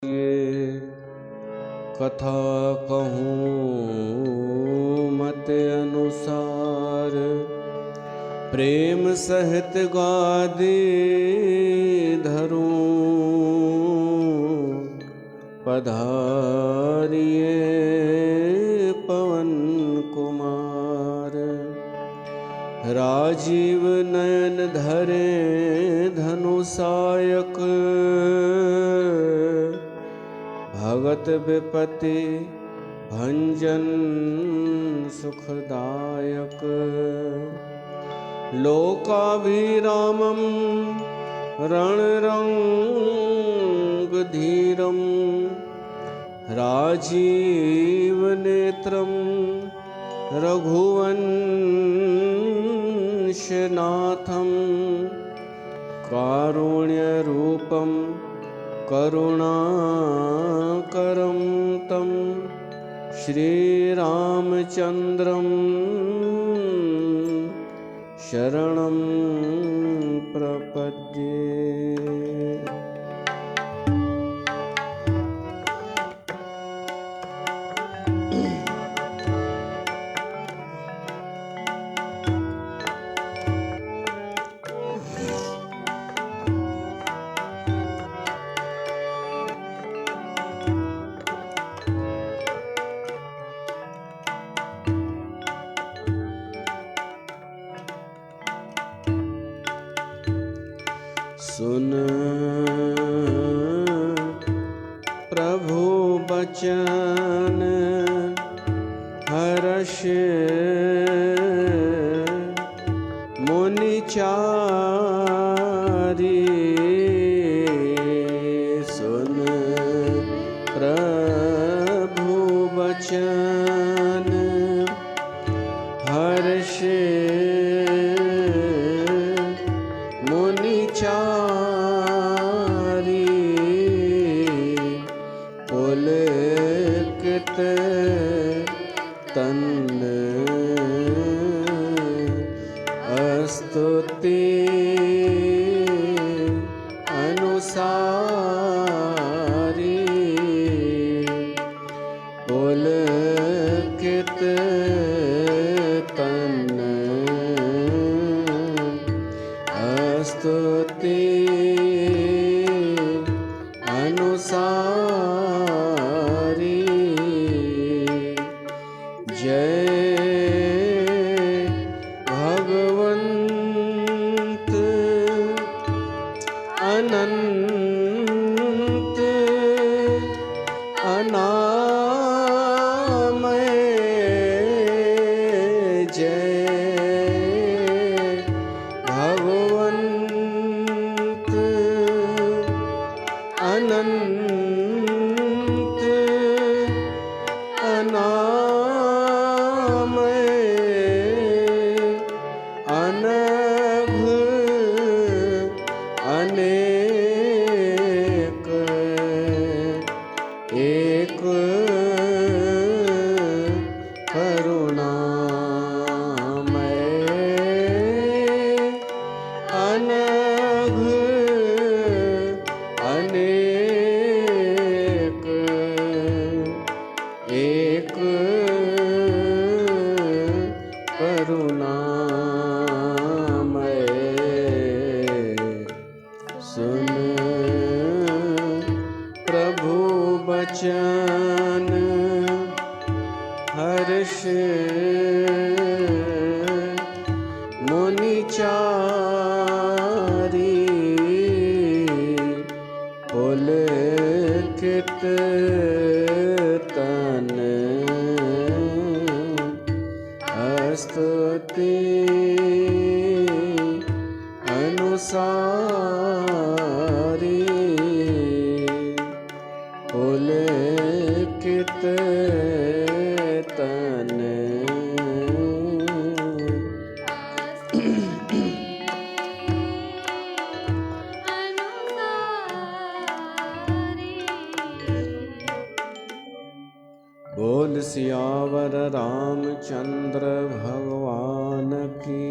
ये कथा कहूँ मत अनुसार, प्रेम सहित गादे धरूं। पधारिए पवन कुमार, राजीव नयन धरे धनुषायक। भगत विपति भंजन सुखदायक। लोकाभिरामं रणरंग धीरं, राजीव नेत्रं रघुवंशनाथं। कारुण्यरूपं करुणाकरं तं श्रीरामचन्द्रं शरणं प्रपद्ये। सुन प्रभु बचन हर्ष मुनि चारी। सुन प्रभु बचन हर्ष मुनि चारी। पुलकित तन स्तुति अनुसारी। पुलकित तन स्तुति अनुसारी। जय भगवंत अनंत अनामय। जय भगवंत अनंत अनामय। अनघ अनेक एक करुणामय। अनघ अनेक एक करुणामय। सुन प्रभु बचन हर्ष मुनि चारी। पुलकित तन स्तुति अनुसारी। पुलकित तन बोल सियावर रामचंद्र भगवान की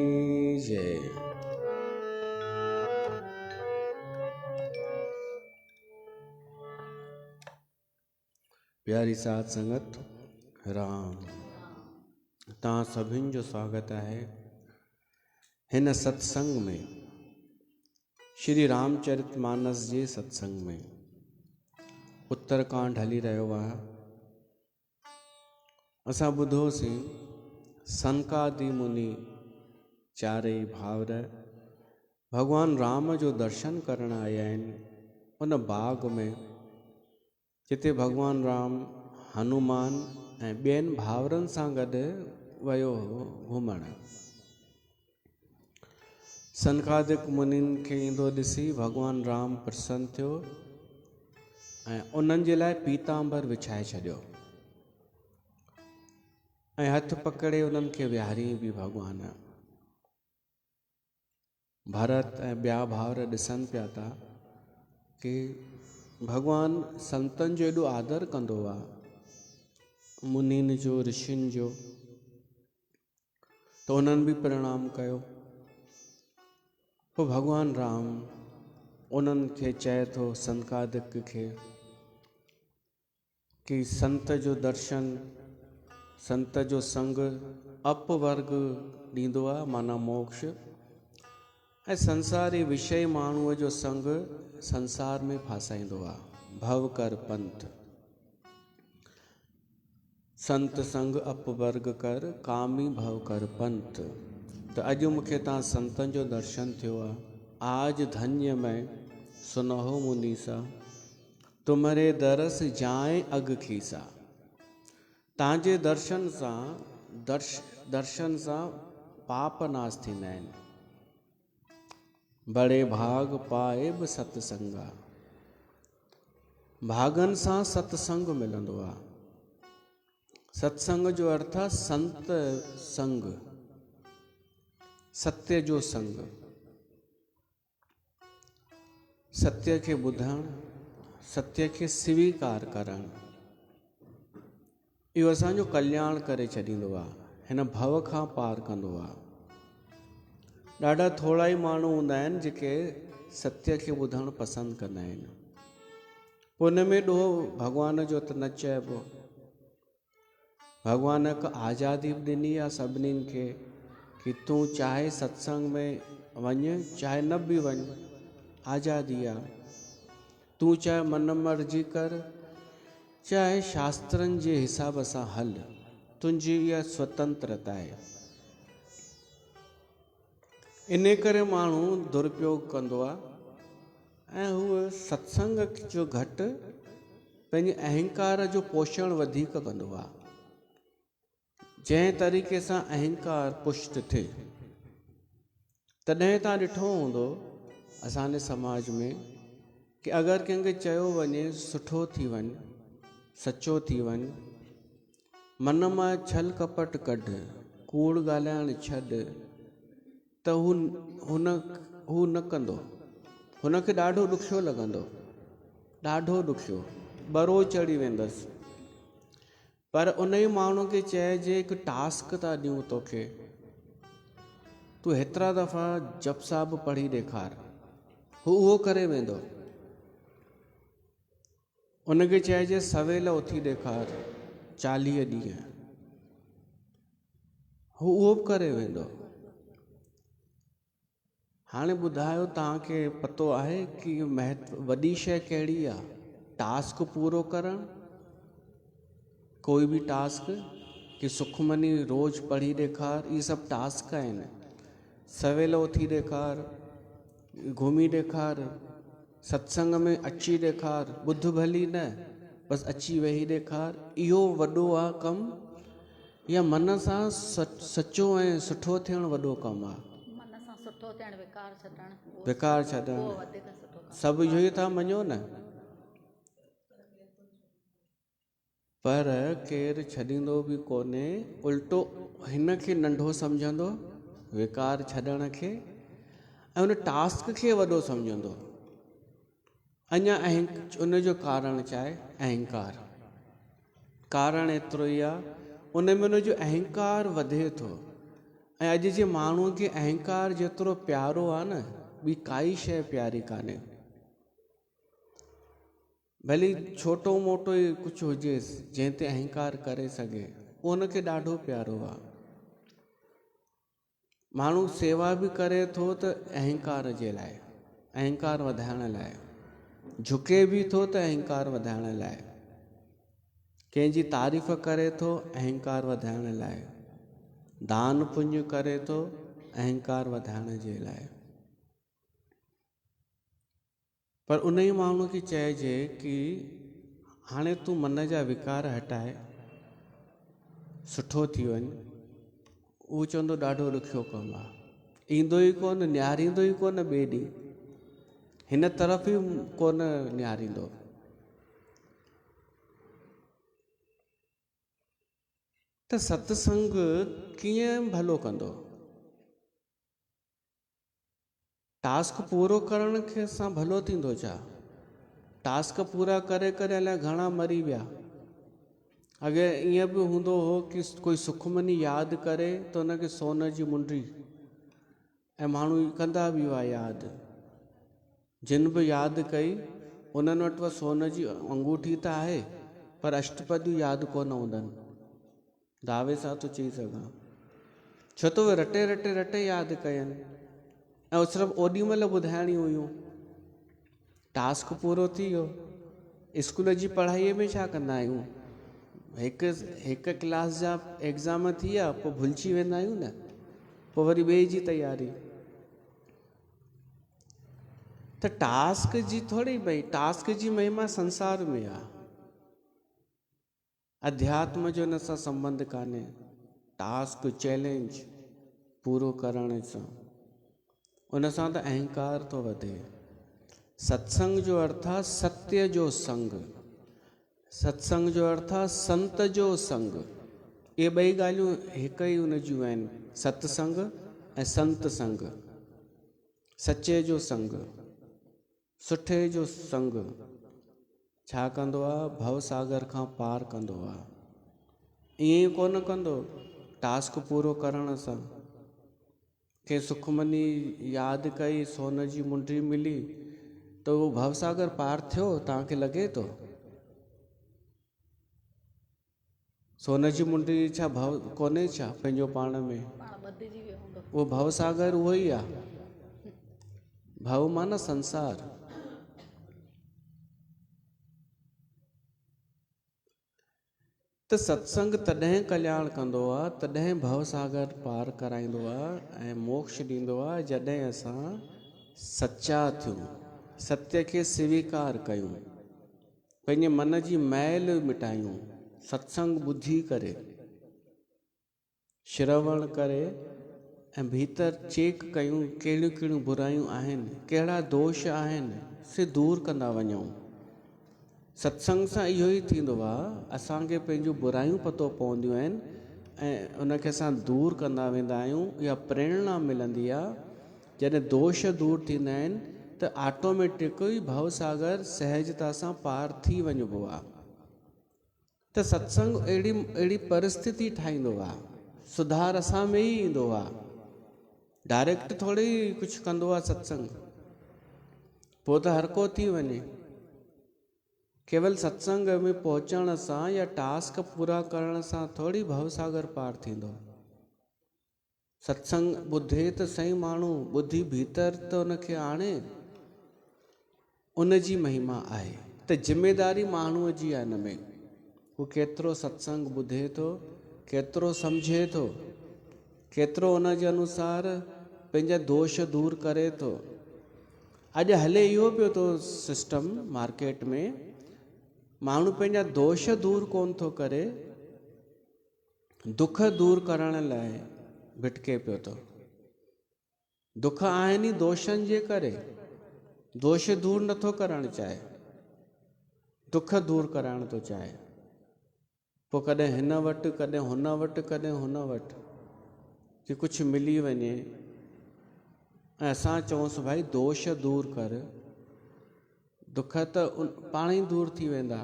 जय। प्यारी साध संगत राम तव्हां सभिनि जो स्वागत है हिन सत्संग में, श्री रामचरितमानस जे सत्संग में। उत्तरकांड हली रहियो आहे। असां ॿुधोसीं सनकादि मुनि चारई भाउर भगवान राम जो दर्शन करण आया आहिनि उन बाग में, जिते भगवान राम हनुमान ऐं ॿियनि भाउरनि सां गॾु वियो हो घुमण। सनकादिक मुनिनि खे ईंदो ॾिसी भगवान राम प्रसन्न थियो ऐं उन्हनि जे लाइ पीतांबर विछाए छॾियो ऐं हथ पकड़े उन्हनि खे विहारियईं बि भगवान। भरत ऐं ॿिया भाउर ॾिसनि पिया था कि भगवान संतनि जो एॾो आदर कंदो आहे, मुनिन जो, ऋषियुनि जो, त उन्हनि बि प्रणाम कयो। पोइ भगवान राम उन्हनि खे चए थो, सनकादिक खे, कि संत जो दर्शन, संत जो संग अपवर्ग ॾींदो आहे, माना मोक्ष, ऐं संसारी विषय माण्हूअ जो संग संसार में फासाईंदो आहे, भव कर पंथ। संत संग अपवर्ग कर, कामी भव कर पंथ। त अॼु मूंखे तव्हां संतनि जो दर्शन थियो आहे। आज धन्य मैं सुनहो मुनीसा, तुम्हारे दरस जाए अग खीसा। तव्हांजे दर्शन सां पाप नाश थींदा आहिनि। बड़े भाग पाए बि सतसंगा, भागनि सां सत्संग मिलंदो आहे। सत्संग जो अर्थ आहे संत संग, सत्य जो संग, सत्य खे ॿुधणु, सत्य खे स्वीकार करणु। इहो असांजो कल्याण करे छॾींदो आहे, हिन भव खां पार कंदो आहे। ॾाढा थोरा ई माण्हू हूंदा आहिनि जेके सत्य खे ॿुधणु पसंदि कंदा आहिनि। पोइ उन में ॾोहो भॻवान जो त न चइबो। भॻवान हिकु आज़ादी बि ॾिनी आहे सभिनीनि खे कि तूं चाहे सत्संग में वञ, चाहे न बि वञ, आज़ादी आहे। तूं चाहे मन मर्ज़ी कर, चाहे शास्त्रनि जे हिसाब सां हल, तुंहिंजी इहा स्वतंत्रता आहे। इन करे माण्हू दुरुपयोग कंदो आहे ऐं हूअ सत्संग जो घटि पंहिंजे अहंकार जो पोषण वधीक कंदो आहे। जंहिं तरीक़े सां अहंकार पुष्ट थिए, तॾहिं तव्हां ॾिठो हूंदो असांजे समाज में कि अगरि कंहिंखे चयो वञे सुठो थी वञ, सचो थी वञ, मन मां छल कपट कढ, कूड़ ॻाल्हाइण छॾ, त हू न कंदो। हुनखे ॾाढो ॾुखियो लॻंदो, ॾाढो ॾुखियो, बरो चढ़ी वेंदसि। पर उन ई माण्हू खे चइजे हिकु टास्क था ॾियूं तोखे, तूं हेतिरा दफ़ा जप साहिब पढ़ी ॾेखार, हू उहो करे वेंदो। उनखे चइजे सवेल उथी ॾेखार 40 ॾींहं, हू उहो बि करे वेंदो। हाणे ॿुधायो, तव्हांखे पतो आहे कि वॾी शइ कहिड़ी आहे? टास्क पूरो करणु। कोई बि टास्क, कि सुखमनी रोज़ पढ़ी ॾेखार, इहे सभु टास्क आहिनि। सवेल उथी ॾेखार, घुमी ॾेखार, सत्संग में अची ॾेखार, ॿुध भली न, बसि अची वेही ॾेखार। इहो वॾो आहे कमु, या मन सां सचो ऐं सुठो थियणु वॾो कमु आहे? विकार छॾणु, सभु इहो ई था मञो न। पर केरु छॾींदो बि कोन्हे, उल्टो हिन खे नंढो सम्झंदो, विकार छॾण खे, ऐं उन टास्क खे वॾो सम्झंदो। अञा उनजो कारण छा आहे? अहंकार। कारण एतिरो ई आहे, उन में उनजो अहंकार वधे थो। ऐं अॼु जे माण्हूअ खे अहंकार जेतिरो प्यारो आहे न, ॿी काई शइ प्यारी कान्हे। भली छोटो मोटो ई कुझु हुजेसि जंहिं ते अहंकार करे सघे, उनखे ॾाढो प्यारो आहे। माण्हू सेवा बि करे थो त अहंकार जे लाइ, अहंकार वधाइण लाइ, झुके बि थो त अहंकार वधाइण लाइ, कंहिंजी तारीफ़ करे थो अहंकार वधाइण लाइ, दान पुण्य करे थो अहंकार वधाइण जे लाइ। पर उन ई माण्हू खे चइजे कि हाणे तूं मन जा विकार हटाए, सुठो थी वञ। उहो चवंदो ॾाढो ॾुखियो कमु आहे, ईंदो ई कोन, निहारींदो ई कोन, ॿिए ॾींहुं हिन तरफ़ ई कोन निहारींदो। त सत्संग कीअं भलो कंदो? टास्क पूरो करण खे सां भलो थींदो छा? टास्क पूरा करे करे अलाए घणा मरी विया। अॻे ईअं बि हूंदो हो कि कोई सुखमनी यादि करे त हुनखे सोन जी मुंडी, ऐं माण्हू कंदा बि हुआ यादि। जिन बि यादि कई उन्हनि वटि उहा सोन जी अंगूठी त आहे, पर अष्टपदियूं यादि कोन हूंदनि, दावे सां थो चई सघां, छो त उहे रटे रटे रटे यादि कयनि, ऐं उहो सिर्फ़ु ओॾी महिल ॿुधाइणी हुयूं। टास्क पूरो थी वियो। स्कूल जी पढ़ाईअ में छा कंदा आहियूं, हिकु क्लास जा एग्ज़ाम थी विया, पोइ भुलिजी वेंदा आहियूं न, पोइ वरी ॿिए जी तयारी। त टास्क जी थोरी, भई टास्क जी महिमा संसार में आहे, अध्यात्म जो हिन सां संबंध कान्हे। टास्क चैलेंज पूरो करण सां, उन सां त अहंकार थो वधे। सत्संग जो अर्थ आहे सत्य जो संग, सत्संग जो अर्थ आहे संत जो संग। ये ॿई ॻाल्हियूं हिकु ई उन जूं आहिनि, सत्संग ऐं संत संग। सचे जो संग, सुठे जो संग छा कंदो आहे? भवसागर खां पार कंदो आहे। ईअं ई कोन कंदो टास्क पूरो करण सां। के सुखमनी यादि कई, सोन जी मुंडी मिली, त उहो भवसागर पार थियो, तव्हांखे लॻे थो? सोन जी मुंडी छा भव कोन्हे छा पंहिंजो पाण में? उहो भवसागर उहो ई आहे। भव माना संसार। त सत्संग तॾहिं कल्याण कंदो आहे, तॾहिं भवसागर पार कराईंदो आहे ऐं मोक्ष ॾींदो आहे, जॾहिं असां सचा थियूं, सत्य खे स्वीकार कयूं, पंहिंजे मन जी मैल मिटायूं। सत्संग ॿुधी करे, श्रवण करे, ऐं भीतर चेक कयूं कहिड़ियूं कहिड़ियूं बुरायूं आहिनि, कहिड़ा दोष आहिनि, से दूर कंदा वञूं। सत्संग सां इहो ई थींदो आहे, असांखे पंहिंजूं बुरायूं पतो पवंदियूं आहिनि ऐं उनखे असां दूर कंदा वेंदा आहियूं। इहा प्रेरणा मिलंदी आहे। जॾहिं दोष दूर थींदा आहिनि त ऑटोमेटिक ई भवसागर सहजता सां पार थी वञिबो आहे। त सत्संग अहिड़ी परिस्थिति ठाहींदो आहे, सुधार असां में ई ईंदो आहे। डायरेक्ट थोरी कुझु कंदो आहे सत्संग, पोइ त हर को थी वञे। केवल सत्संग में पहुचण सां या टास्क पूरा करण सां थोरी भवसागर पार थींदो। सत्संग ॿुधे त सही माण्हू, ॿुधी भीतर त उनखे आणे, उन जी महिमा आहे। त ज़िमेदारी माण्हूअ जी आहे हिन में, हू केतिरो सत्संग ॿुधे थो, केतिरो सम्झे थो, केतिरो उन जे अनुसार पंहिंजा दोष दूर करे थो। अॼु हले इहो पियो थो सिस्टम मार्केट में, माण्हू पंहिंजा दोष दूर कोन थो करे, दुख दूर करण लाइ भिटके पियो थो। दुख आहिनि ई दोषनि जे करे, दोष दूर नथो करणु चाहे, दुख दूर कराइण थो चाहे। पोइ कॾहिं हिन वटि, कॾहिं हुन वटि, कॾहिं हुन वटि, कि कुझु मिली वञे ऐं असां चऊंसि भाई दोष दूर कर, दुख त पाण ई दूर थी वेंदा।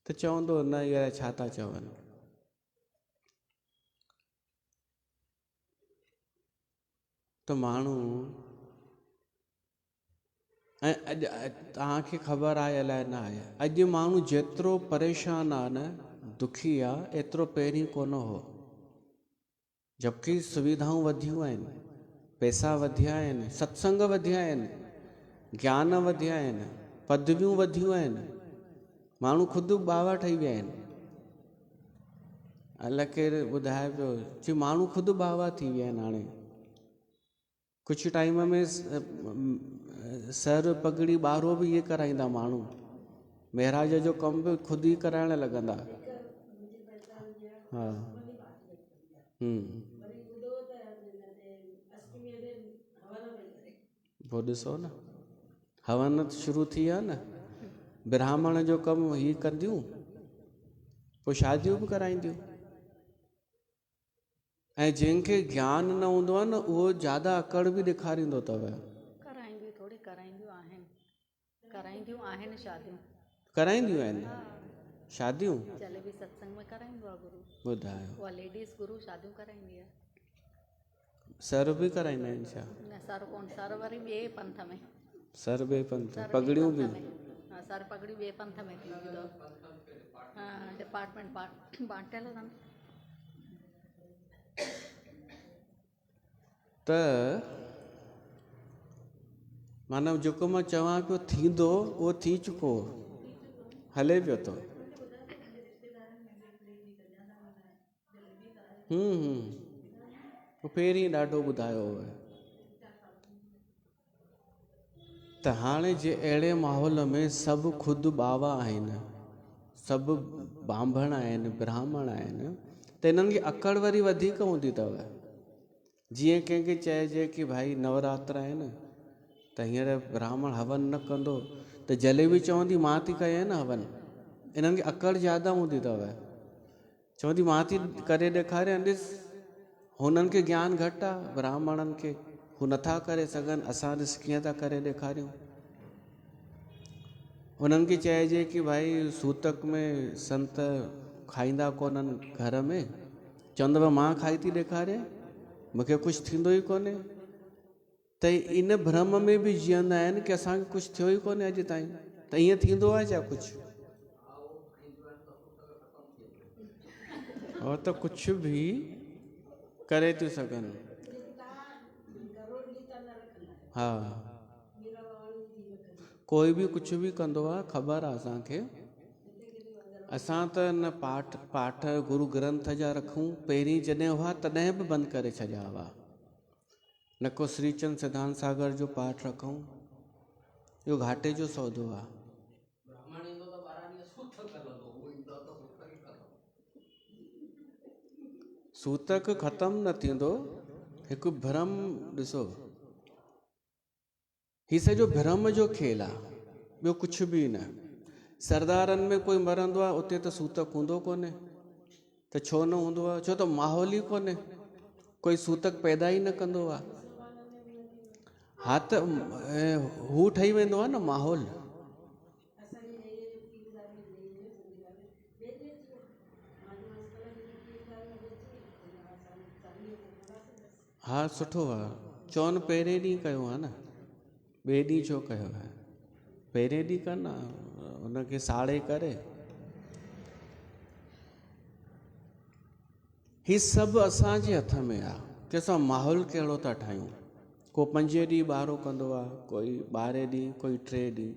त चवंदो न, इहा छा था चवनि। त माण्हू ऐं तव्हांखे ख़बर आहे अलाए न आहे, अॼु माण्हू जेतिरो परेशान आहे न, दुखी आहे, एतिरो पहिरीं कोन हो। जबकि सुविधाऊं वधियूं आहिनि, पैसा वधिया आहिनि, सत्संग वधिया आहिनि, ज्ञान वधिया आहिनि, पदवियूं वधियूं आहिनि, माण्हू ख़ुदि बाबा ठही विया आहिनि। अलाए केरु ॿुधाए पियो चई माण्हू ख़ुदि बाबा थी विया आहिनि। हाणे कुझु टाइम में सर पगड़ी ॿारो बि इहे कराईंदा माण्हू, महाराज जो कमु बि ख़ुदि ई कराइण लॻंदा। हा पोइ ॾिसो न, हवन शुरू थी विया न, ब्राह्मण जो कमु ही कंदियूं, पोइ शादियूं बि कराईंदियूं। ऐं जंहिंखे ज्ञान न हूंदो आहे न, उहो ज़्यादा अकड़ बि ॾेखारींदो अथव। कराईंदियूं आहिनि शादियूं, ॿुधायो सर बि कराईंदा आहिनि छा? सर ॿिए पंथ, पगड़ियूं बि सर पगड़ी ॿिए पंथ में थींदी अथव। डिपार्टमेंट बांटियल अथनि। त माना जेको मां चवां पियो थींदो, उहो थी चुको, हले पियो थो। पहिरीं ॾाढो ॿुधायो हुओ। त हाणे जे अहिड़े माहौल में सभु ख़ुदि बाबा आहिनि, सभु बांभण आहिनि, ब्राह्मण आहिनि, त इन्हनि खे अकड़ वरी वधीक हूंदी अथव। जीअं कंहिंखे चइजे कि भाई नवरात्रा आहिनि त हींअर ब्राह्मण हवन न कंदो त जलेबी चवंदी मां थी कयां न हवन। इन्हनि खे अकड़ ज़्यादा हूंदी अथव, चवंदी मां थी करे ॾेखारियां, ॾिस हुननि खे ज्ञान घटि आहे, ब्राह्मणनि खे हू नथा करे सघनि, असां ॾिस कीअं था करे ॾेखारियूं। उन्हनि खे चइजे कि भाई सूतक में संत खाईंदा कोन्हनि घर में, चवंदव मां खाई थी ॾेखारियां, मूंखे कुझु थींदो ई कोन्हे। त इन भ्रम में बि जीअंदा आहिनि कि असांखे कुझु थियो ई कोन्हे अॼु ताईं। त ईअं थींदो आहे छा कुझु? और त कुझु बि करे थियूं सघनि। हा, कोई बि कुझु बि कंदो आहे, ख़बर आहे असांखे। असां त न पाठ गुरू ग्रंथ जा रखूं, पहिरीं जॾहिं हुआ तॾहिं बि बंदि करे छॾिया हुआ। न को श्रीचंद सिद्धांत सागर जो पाठ रखूं, इहो घाटे जो सौदो आहे। सूतक ख़तमु न थींदो, हिकु भ्रम ॾिसो, ही सॼो भ्रम जो खेल आहे, ॿियो कुझु बि न। सरदारनि में कोई मरंदो आहे, उते त सूतक हूंदो कोन्हे, त छो न हूंदो आहे? छो त माहौल ई कोन्हे, कोई सूतक पैदा ई न कंदो आहे। हा त हू ठही वेंदो आहे न माहौल। हा सुठो आहे, चवनि पहिरें ॾींहुं कयो आहे न, ॿिए ॾींहुं छो कयो आहे? पहिरें ॾींहुं कर न, हुनखे साड़े करे। ही सभु असांजे हथ में आहे कि असां माहौल कहिड़ो था ठाहियूं। को 5 ॾींहं ॿारो कंदो आहे, कोई 12 ॾींहं, कोई 3 ॾींहं।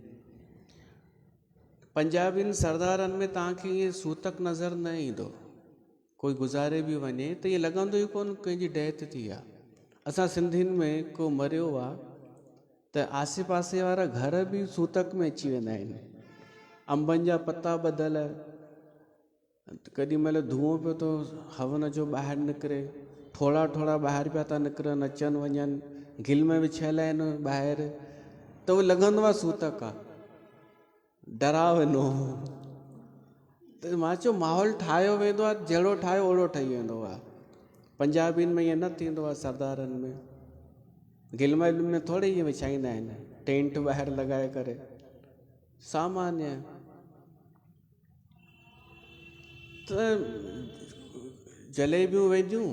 पंजाबियुनि सरदारनि में तव्हांखे ईअं सूतक नज़र न ईंदो, कोई गुज़ारे बि वञे त ईअं लॻंदो ई कोन कंहिंजी डेथ थी आहे। असां सिंधियुनि में को मरियो आहे त आसे पासे वारा घर बि सूतक में अची वेंदा आहिनि, अंबनि जा पता ॿधल, केॾी महिल धुओं पियो थो हवन जो ॿाहिरि निकिरे, थोरा ॿाहिरि पिया था निकिरनि, अचनि वञनि, गिल में विछियल आहिनि ॿाहिरि, त उहो लॻंदो आहे सूतक आहे, डरावनो। त मां चयो माहौल ठाहियो वेंदो आहे, जहिड़ो ठाहियो ओहिड़ो ठही वेंदो आहे। पंजाबियुनि में ईअं न थींदो आहे, सरदारनि में गिलमैल में थोरे ईअं विछाईंदा आहिनि, टेंट ॿाहिरि लॻाए करे, सामान्य। त जलेबियूं वेंदियूं,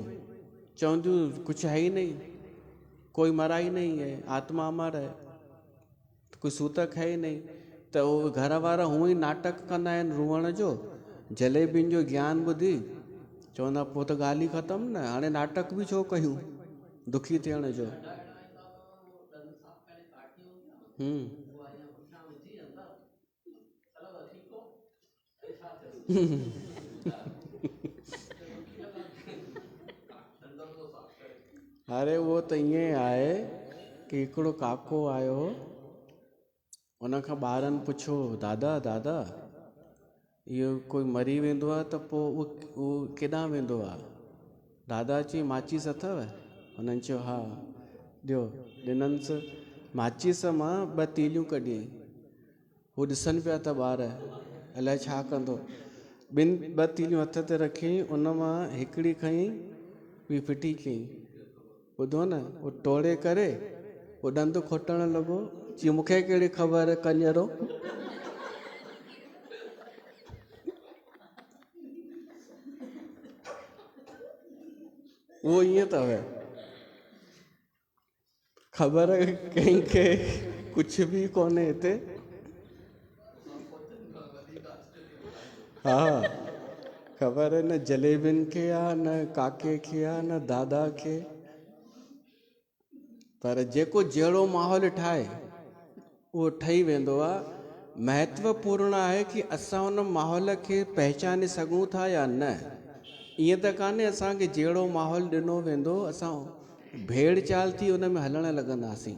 चवंदियूं कुछ है ही नहीं, कोई मरा ही नहीं है, आत्मा अमर है। कोई सूतक है ही नहीं। त उहो घर वारा हूअं ई नाटक कंदा आहिनि रुअण जो, जलेबियुनि जो ज्ञान ॿुधी चवंदा पोइ त ॻाल्हि ई ख़तमु न, हाणे नाटक बि छो कयूं दुखी थियण जो। अरे उहो त ईअं आहे कि हिकिड़ो काको आयो, उन खां ॿारनि पुछो दादा दादा इहो कोई मरी वेंदो आहे त पोइ उहो केॾांहुं वेंदो आहे? दादा चई माचिस अथव? हुननि चयो हा। ॾियो, ॾिननिसि माचिस मां 2 तीलियूं कढियईं। हू ॾिसनि पिया त ॿार अलाए छा कंदो, 2 तीलियूं हथ ते रखियईं, उन मां हिकिड़ी खईं, ॿी फिटी कयईं। ॿुधो न, उहो टोड़े करे उहो ॾंदु खोटण लॻो, चई मूंखे कहिड़ी ख़बर कंजरो। उहो ईअं अथव, ख़बर कंहिंखे कुझु बि कोन्हे हिते। हा, ख़बर न जलेबियुनि खे आहे, न काके खे आहे, न दादा खे। पर जेको जहिड़ो माहौल ठाहे उहो ठही वेंदो आहे। महत्वपूर्ण आहे कि असां उन माहौल खे पहचाने सघूं था या न। ईअं त कान्हे असांखे जहिड़ो माहौल ॾिनो वेंदो असां भेड़ चाल थी उन में हलणु लॻंदासीं।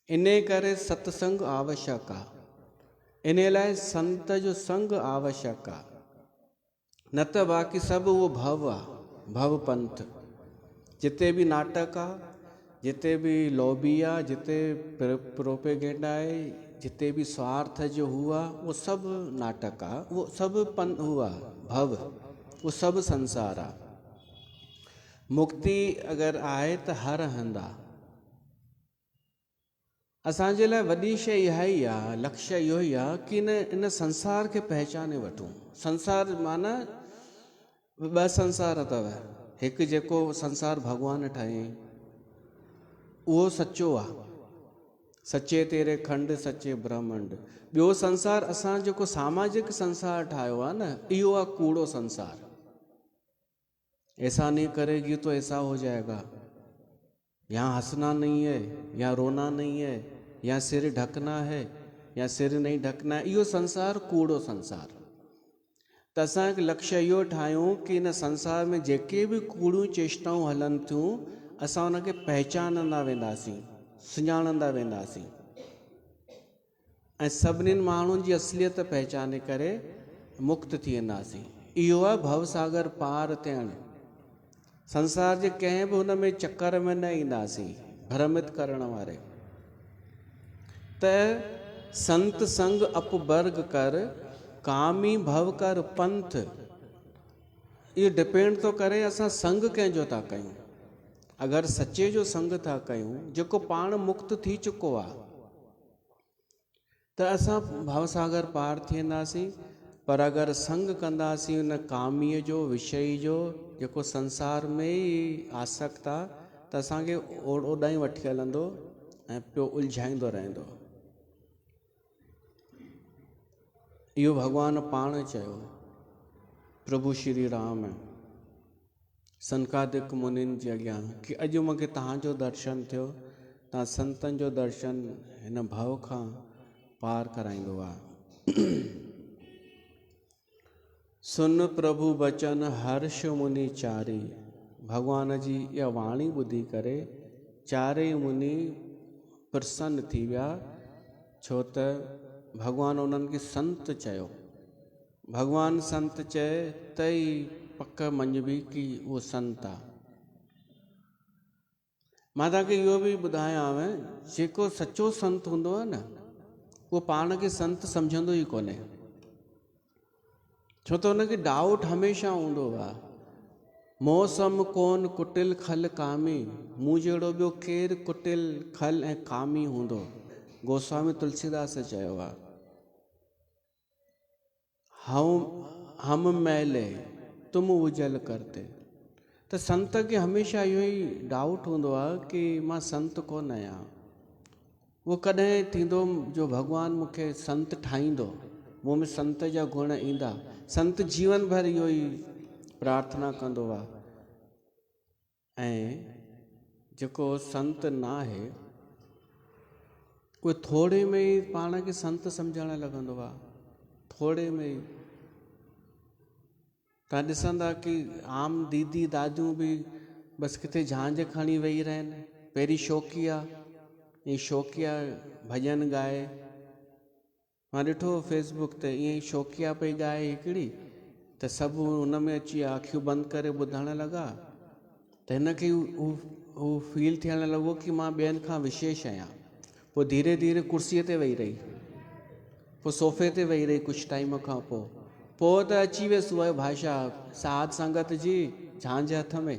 इन करे सत्संग आवश्यक आहे, इन लाइ संत जो संग आवश्यक आहे, न त बाक़ी सभु उहो भव आहे, भव पंथ। जिते बि नाटक आहे, जिते बि लॉबी आहे, जिते प्रोपेगेंडा आहे, जिते बि स्वार्थ जो हुआ, उहो सभु नाटक आहे, उहो सभु हुआ भव, उहो सभु संसार आहे। मुक्ति अगरि आहे त हर हंधि आहे। असांजे लाइ वॾी शइ इहा ई आहे, लक्ष्य इहो ई आहे कि इन संसार खे पहचाने वठूं। संसार माना 2 संसार अथव, हिकु जेको संसार भॻवानु ठाहियईं उहो सचो आहे, सचे तेरे खंड सचे ब्रह्मंड। ॿियो संसार असां जेको सामाजिक संसार ठाहियो आहे न, इहो आहे कूड़ो संसार। ऐसा नहीं करेगी तो ऐसा हो जाएगा, यहाँ हंसना नहीं है, यहाँ रोना नहीं है, यहाँ सिर ढकना है, यहाँ सिर नहीं ढकना है। इहो संसार कूड़ो संसार। त असां हिकु लक्ष्य इहो ठाहियूं कि इन संसार में जेके बि कूड़ियूं चेष्टाऊं हलनि थियूं असां उनखे पहचानंदा वेंदासीं, सुञाणंदा वेंदासीं ऐं सभिनीनि माण्हुनि जी असलियत पहचाने करे मुक्त थी वेंदासीं। इहो आहे भवसागर पार थियणु। संसार जे कंहिं बि हुन में चकर में न ईंदासीं भ्रमित करण वारे। त संत संग अपवर्ग कर, कामी भव कर पंथ। इहो डिपेंड थो करे असां संग कंहिंजो था कयूं। अगरि सचे जो संग था कयूं जेको पाण मुक्त थी चुको आहे त असां भवसागर पार थी वेंदासीं। पर अगरि संग कंदासीं उन कामीअ जो, विषय जो, जेको संसार में ई आसक्त आहे, त असांखे ओॾां ई वठी हलंदो ऐं पियो उलझाईंदो रहंदो। इहो भॻवानु पाण चयो, प्रभु श्री राम सनकादिक मुनिनि जे अॻियां कि अॼु मूंखे तव्हांजो दर्शन थियो, तव्हां संतनि जो दर्शन हिन भव खां पार कराईंदो आहे। सुन प्रभु बचन हर्ष मुनि चारी। भॻवान जी इहा वाणी ॿुधी करे चारई मुनि प्रसन्न थी विया, छो त भॻवानु उन्हनि खे संत चयो। भॻवानु संत चए त ई पक मञिबी कि उहो संत आहे। मां तव्हांखे इहो बि ॿुधायांव, जेको सचो संत हूंदो आहे न उहो पाण खे संत सम्झंदो ई कोन्हे, छो त हुनखे डाउट हमेशह हूंदो आहे। मौसम कोन कुटिल खल कामी, मूं जहिड़ो ॿियो केरु कुटिल खल ऐं कामी हूंदो। गोस्वामी तुलसीदास चयो आहे, हम मैले तुम उजल करते। त संत खे हमेशह इहो ई डाउट हूंदो आहे कि मां संत कोन आहियां, उहो कॾहिं थींदो जो भॻवानु मूंखे संत ठाहींदो, मूं में संत जा गुण ईंदा। संत जीवन भर इहो ई प्रार्थना कंदो आहे। ऐं जेको संत न आहे उहे थोरे में ई पाण खे संत सम्झणु लॻंदो आहे, थोरे में ई। तव्हां ॾिसंदा कि आम दीदी दादियूं बि बसि किथे झांझ खणी वेही रहनि, पहिरीं शौक़िया ईअं शौक़िया भॼन ॻाए। मां ॾिठो फेसबुक ते ईअं ई शौक़िया पई ॻाए हिकिड़ी, त सभु हुन में अची अखियूं बंदि करे ॿुधणु लॻा। त हिनखे हू फील थियणु लॻो कि मां ॿियनि खां विशेष आहियां। पोइ धीरे धीरे कुर्सीअ ते वेही रही, पोइ सोफ़े ते वेही रही कुझु टाइम खां पोइ त अची वियसि उहा भाषा, साध संगत जी, झांझ हथ में,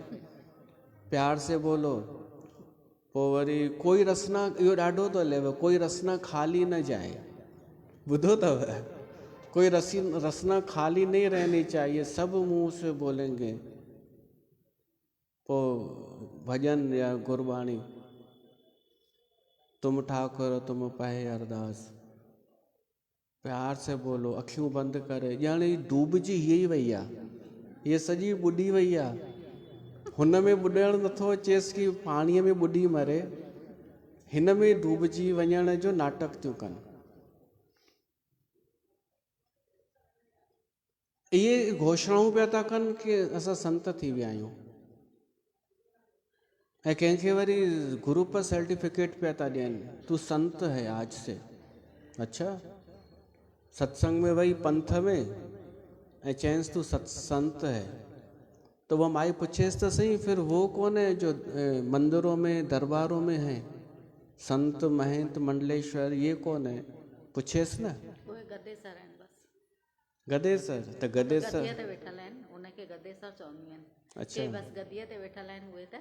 प्यार से बोलो। पोइ वरी कोई रसना, इहो ॾाढो थो हलेव, कोई रसना खाली न जाए, ॿुधो अथव? कोई रसना खाली नहीं रहनी चाहिए, सब मुंह से बोलेंगे। पोइ भॼन या गुरबाणी, तुम ठाकुर तुम पाए अरदास, प्यार से बोलो, अखियूं बंदि करे। ॼण डूबजी हीअ ई वई आहे, हीअ सॼी ॿुॾी वई आहे। हुन में ॿुॾणु नथो अचेसि कि पाणीअ में ॿुॾी मरे, हिन में डूबजी वञण जो नाटक थियूं कनि। इहे घोषणाऊं पिया था कनि कि असां संत थी विया आहियूं, ऐं कंहिंखे वरी ग्रुप सर्टिफिकेट पिया था ॾियनि, तू संत है आज से। अच्छा, सत्संग में वही पंथ में ऐं चइंसि तू संत है, तो वो माई पूछेस तो सही, फिर वो कौन है जो मंदिरों में दरबारों में है, संत महंत मंडलेश्वर, ये कौन है? पूछेस न। गदेसर आहिनि बस। गदेसर त गदेसर गदीअ ते वेठल आहिनि, उनखे गदेसर चवंदियूं आहिनि। अच्छा, बस गदीअ ते वेठल आहिनि उहे, त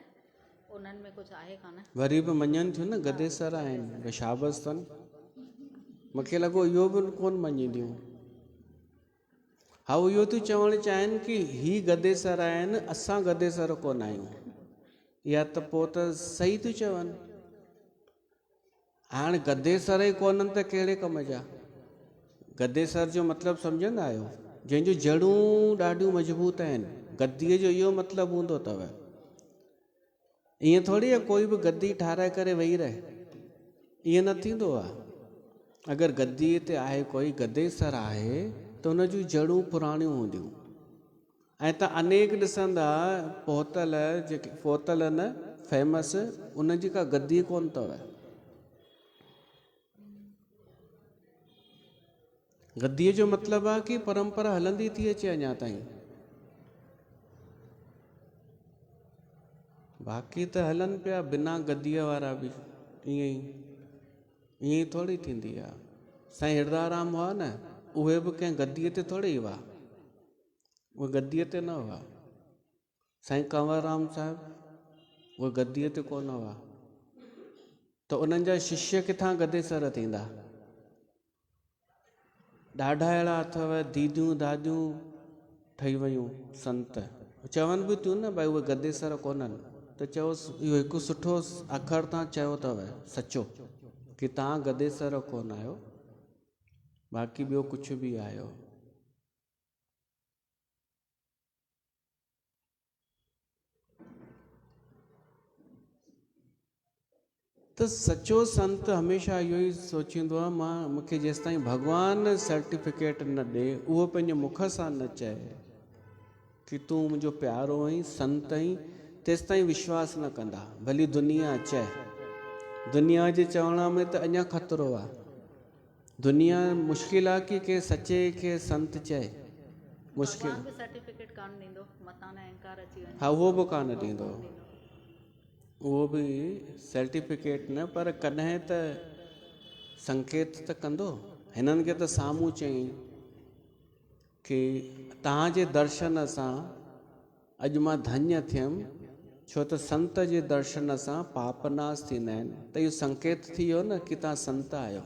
उन्हनि में कुझु आहे कान। वरी बि मञनि थियूं न गदेसर आहिनि, शाबस अथनि। मूंखे लॻो इहो बि कोन मञींदियूं। हा, इहो थियूं चवणु चाहिनि कि ही गदेसर आहिनि, असां गदेसर कोन आहियूं। या त पोइ त सही थियूं चवनि। हाणे गदेसर ई कोन्हनि त कहिड़े कम जा? गदेसर जो मतिलबु सम्झंदा आहियो? जंहिंजूं जड़ूं ॾाढियूं मज़बूत आहिनि। गद्दीअ जो इहो मतिलबु हूंदो अथव। ईअं थोरी आहे कोई बि गद्दी ठाराए करे वेही रहे, ईअं न थींदो आहे। अगरि गद्दीअ ते आहे कोई गदेसर आहे त हुन जूं जड़ूं पुराणियूं हूंदियूं। ऐं तव्हां अनेक ॾिसंदा पोतल, जेके पोतल न फेमस, उनजी का गद्दी कोन अथव। गद्दीअ जो मतिलबु आहे कि परंपरा हलंदी थी अचे अञा ताईं। बाक़ी त हलनि पिया बिना गद्दीअ वारा बि, ईअं ई थोरी थींदी आहे। साईं हिरदाराम हुआ न, उहे बि कंहिं गद्दीअ ते थोरी हुआ, उहे गद्दीअ ते न हुआ। साईं कंवरराम साहिबु उहे गद्दीअ ते कोन हुआ, त उन्हनि जा शिष्य किथां गदेसर थींदा? ॾाढा अहिड़ा अथव, दीदियूं दादियूं ठही वियूं संत, चवनि बि थियूं न भई उहे गदेसर कोन्हनि। त चयोसि इहो हिकु सुठो अखर तव्हां चयो अथव सचो, कि तव्हां गदेसर कोन आहियो, बाक़ी ॿियो कुझु बि आहियो। त सचो संत हमेशह इहो ई सोचींदो आहे, मूंखे जेसि ताईं भॻवानु सर्टिफिकेट न ॾे, उहो पंहिंजे मुख सां न चए कि तूं मुंहिंजो प्यारो आहीं, संत आहीं, तेसि ताईं विश्वास न कंदा। भली दुनिया चए, दुनिया जे चवण में त अञा ख़तरो आहे। दुनिया मुश्किल आहे कि के सचे खे संत चए, मुश्किल। सर्टिफिकेट कान ॾींदो, मतां न अहंकार अची वञे। हा, उहो बि कान ॾींदो, उहो बि सर्टिफिकेट न, पर कॾहिं त संकेत त कंदो। हिननि खे त साम्हूं चयईं कि तव्हांजे दर्शन सां अॼु मां धन्य थियमि, छो त संत जे दर्शन सां पाप नाश थींदा आहिनि। त इहो संकेत थी वियो न कि तव्हां संत आहियो।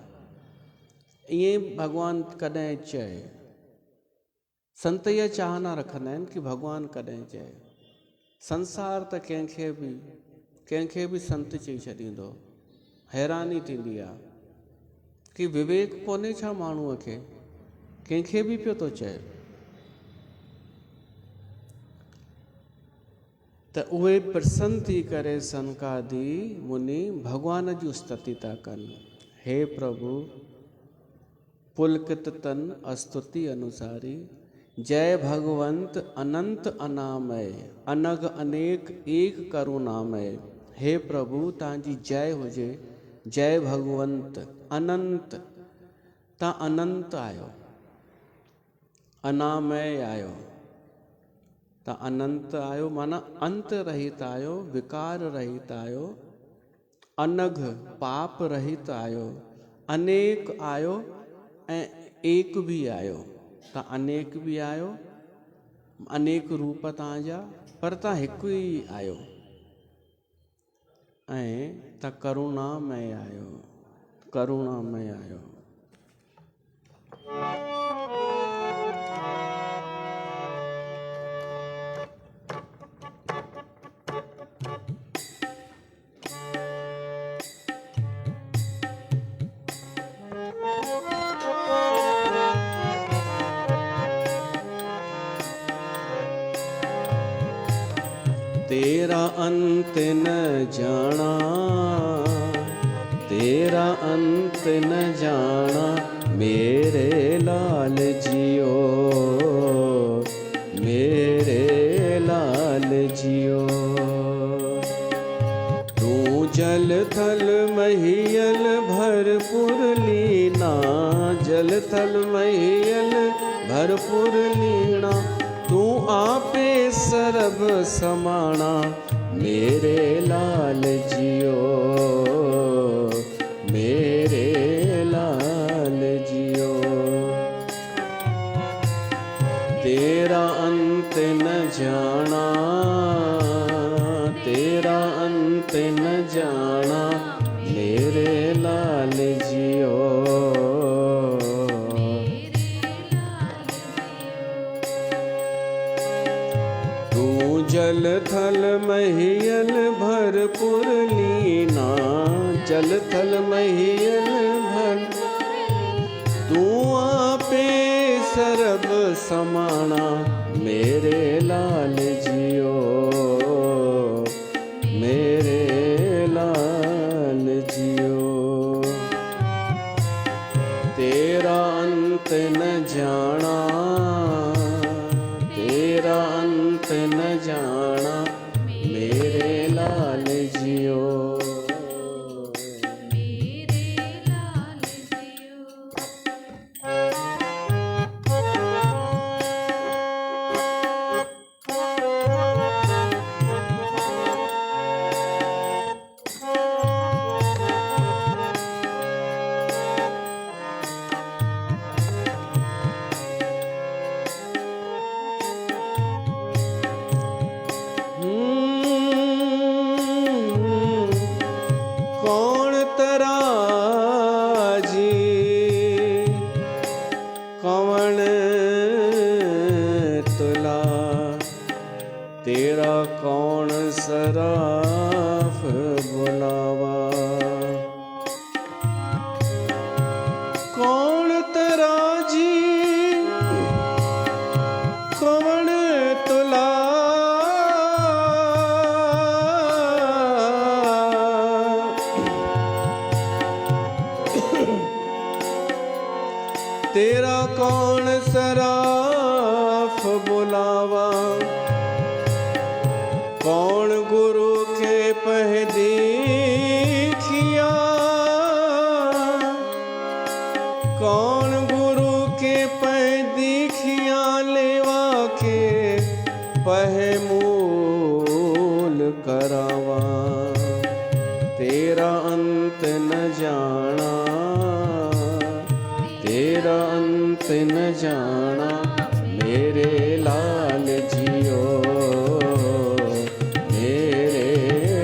ईअं ई भॻवानु कॾहिं चए, संत इहा चाहना रखंदा आहिनि कि भॻवानु कॾहिं चए। संसार त कंहिंखे बि संत चई छॾींदो, हैरानी थींदी आहे। कि विवेक कोन्हे छा माण्हूअ खे, कंहिंखे बि पियो थो चए। त उहे प्रसन्न थी करे सनकादि मुनि भगवान जी स्तुति था कनि। हे प्रभु पुलकित तन स्तुति अनुसारी, जय भगवंत अनंत अनामय, अनग अनेक एक करुणामय। हे प्रभु तव्हांजी जय हुजे, जय भगवंत अनंत, तव्हां अनंत आहियो, अनामय आहियो, तव्हां अनंत आहियो माना अंत रहित आहियो, विकार रहित आहियो, अनघ पाप रहित आहियो, अनेक आहियो ऐं एक बि आहियो। तव्हां अनेक बि आहियो, अनेक रूप तव्हांजा, पर तव्हां हिकु ई आहियो ऐं तव्हां करुणामय आहियो, करुणामय आहियो। तेरा अंत न जाना, तेरा अंत न जाना, मेरे लाल जियो, मेरे लाल जियो। तू जल थल महियल भरपूर लीना, जल थल महियल भरपूर लीना। तू आपे सरब समाना, मेरे लाल जियो, मेरे लाल जियो। तेरा अंत न जाना, तेरा अंत न जाना, मेरे लाल जियो। जल थल महियल भरपूर लीना, जल थल महियल भर। तू आपे सरब समाना, मेरे लाल जियो, मेरे लाल जियो। तेरा अंत न जाना, तेरा अंत न जाना, मेरे लाल जियो, मेरे लाल जियो। कौन तराजी, कौन तुला, तेरा कौन सराफ बुलावा। कौन तराजी, कौन तुला, तेरा कौन सराफ बुलावा। कौन गुरु के पह दीखिया, कौन गुरु के पह दीखिया, लेवा के पह मूल करावा। तेरा अंत न जाना, तेरा अंत न जाना, मेरे लाल जियो, मेरे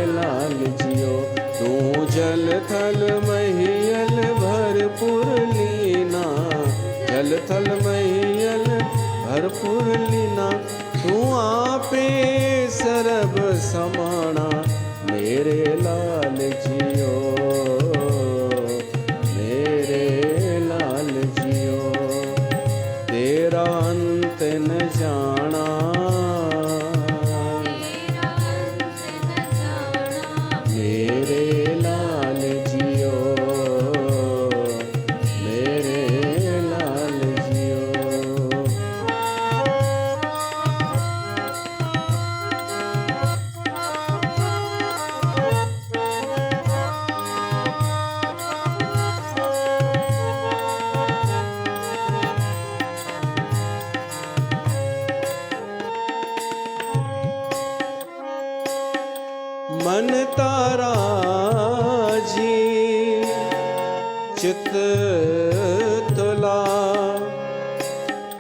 लाल जियो। तू जल थल महियल भरपूर लीना, जल थल महियल भरपूर लीना। तू आपे सरब समाना, मेरे लाल जियो, मेरे न जाना, मेरे लाल जियो, मेरे लाल जियो। मन तारा जी चित तुला,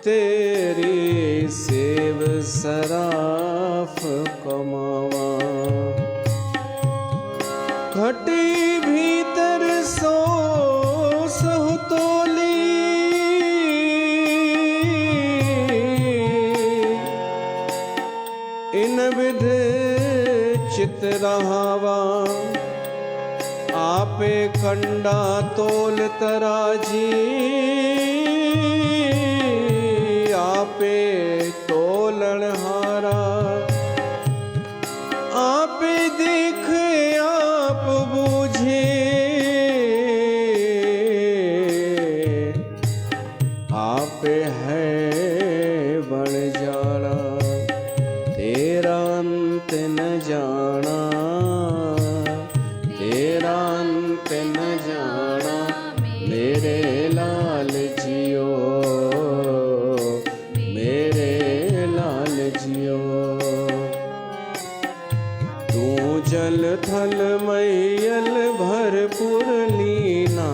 तेरी सेव सराफ कमावा। घटी भीतर सो सह तोली, इन विध चित रहावा। आपे कंडा तोल तराजी, आपे तोलन हारा। आपे देख आप बूझे, आपे है बन जाना। तेरा अंत न जाना, तेरा अंत न जाना, मेरे लाल जियो, मेरे लाल जियो। तू जल थल मैयल भरपूर लीना,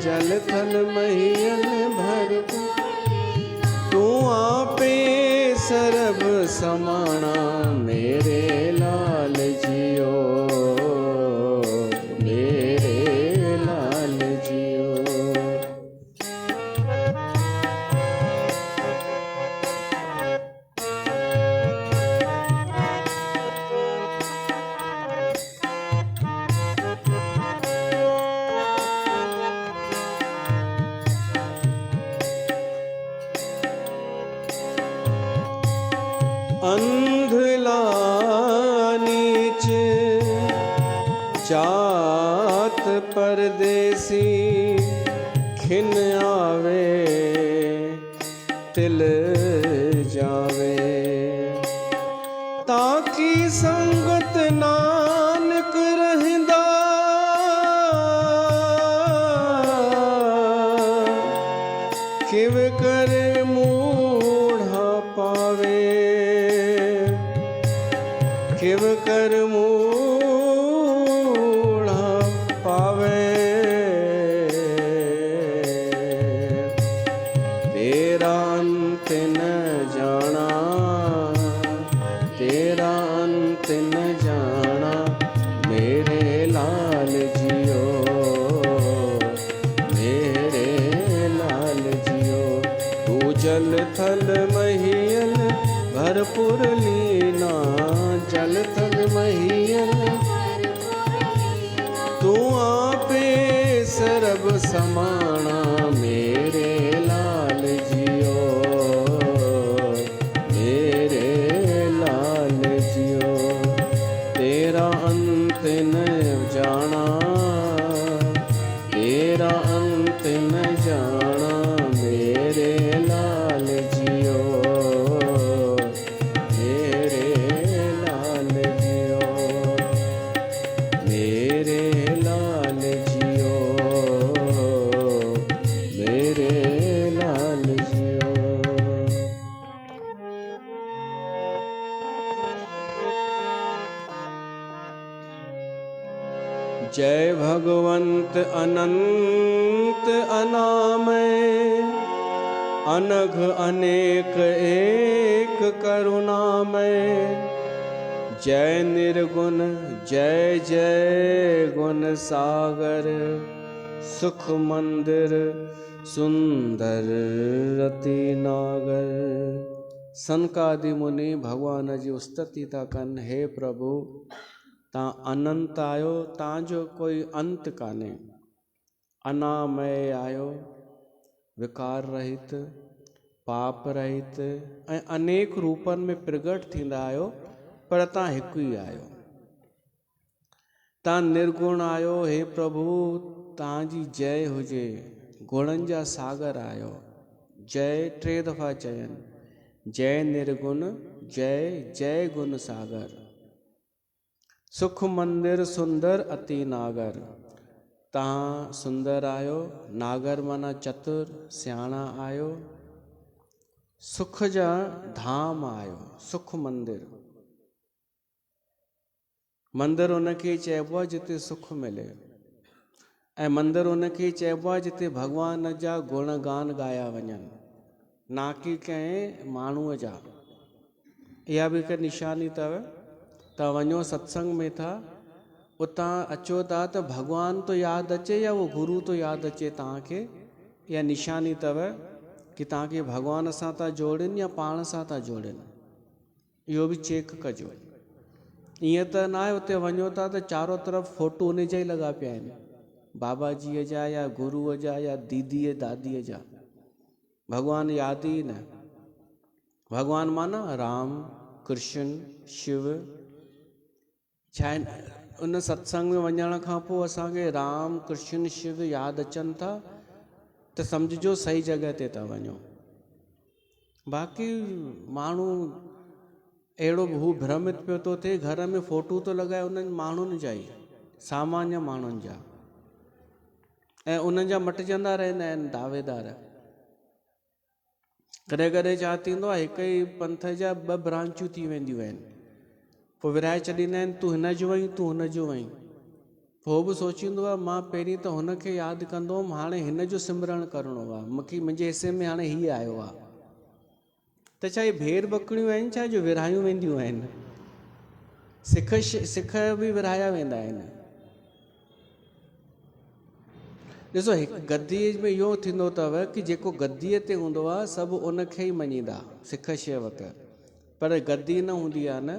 जल थल मैयल भरपूर। तू आपे सरब समाना, मेरे लाल जियो, मेरे लाल जियो। अंधला नीच जात परदेसी, खिन आवे तिल जावे। ताकि संगत नानक रहंदा, किव कर मूढ़ा पावे। किव कर मूढ़ा पावे। तेरा अंत न जाना, तेरा अंत न जाना, मेरे लाल जियो, मेरे लाल जियो। तू जल थल महियल भरपूर लीना, जल थल महियल। तू आपे सरब समाना, मेरे लाल जियो, मेरे लाल जियो। तेरा अंत न जाना, तेरा अंत न जाना, मेरे लाल जियो, मेरे लाल जियो, मेरे लाल जियो, मेरे लाल जियो। जय भगवंत अनंत अनामय, अनघ अनेक एक करुणामय। जय निर्गुण जय जय गुण सागर, सुख मंदिर सुंदर रति नागर। सनकादि मुनि भगवान जी स्तुति था कन, हे प्रभु तां अनंत आयो, तांजो कोई अंत काने। अनामय आयो, विकार रहित, पाप रहित ऐं अनेक रूपनि में प्रगट थींदा आहियो, पर तव्हां हिकु ई आहियो। तव्हां निर्गुण आहियो। हे प्रभु तव्हांजी जय हुजे। गुणनि जा सागर आहियो। जय 3 दफ़ा चयनि, जय निर्गुण, जय जय गुण सागर। सुख मंदिर सुंदर अति नागर। तव्हां सुंदर आहियो। नागर माना चतुर सियाणा आहियो। सुख जा धाम आहियो। सुख मंदिर, मंदिर उनखे चइबो आहे जिते सुख मिले, ऐं मंदिर उनखे चइबो आहे जिते भॻवान जा गुण गान ॻाया वञनि, ना कि कंहिं माण्हूअ जा। इहा बि हिकु निशानी अथव। तव्हां वञो सत्संग में था, उतां अचो था त भॻवान तो यादि अचे या उहो गुरू तो यादि अचे तव्हांखे। इहा निशानी अथव कि तव्हांखे भॻवान सां था जोड़नि या पाण सां था जोड़नि। इहो बि चेक कजो। ईअं त न आहे उते वञो था त चारो तरफ़ फ़ोटो उन जा ई लॻा पिया आहिनि, बाबा जीअ जा या गुरूअ जा या दीदीअ दादीअ जा। भॻवानु यादि ई न। भॻवानु माना राम, कृष्ण, शिव। छा आहे, उन सत्संग में वञण खां पोइ असांखे राम, कृष्ण, शिव यादि अचनि था त सम्झिजो सही जॻह ते था वञो। बाक़ी माण्हू अहिड़ो हू भ्रमित पियो थो थिए, घर में फ़ोटू थो लॻाए उन्हनि माण्हुनि जा ई, सामान्य माण्हुनि जा, ऐं उन्हनि जा मटिजंदा रहंदा आहिनि दावेदार। कॾहिं कॾहिं छा थींदो आहे, हिक ई पंथ जा 2 ब्रांचूं थी वेंदियूं आहिनि। पोइ विराए छॾींदा आहिनि, तूं हिन जो वहीं, तूं हुन जो वहीं। पोइ बि सोचींदो आहे मां पहिरीं त हुनखे यादि कंदो हुअमि, हाणे हिन जो सिमरण करिणो आहे, मूंखे मुंहिंजे हिसे में हाणे हीअ आयो आहे। त छा इहे भेड़ बकरियूं आहिनि छा जो विरहायूं वेंदियूं आहिनि? सिख बि विरहाया वेंदा आहिनि। ॾिसो, हिकु गद्दीअ में इहो थींदो अथव कि जेको गद्दीअ ते हूंदो आहे सभु उनखे ई मञींदा, सिख शेवक। पर गद्दी न हूंदी आहे न,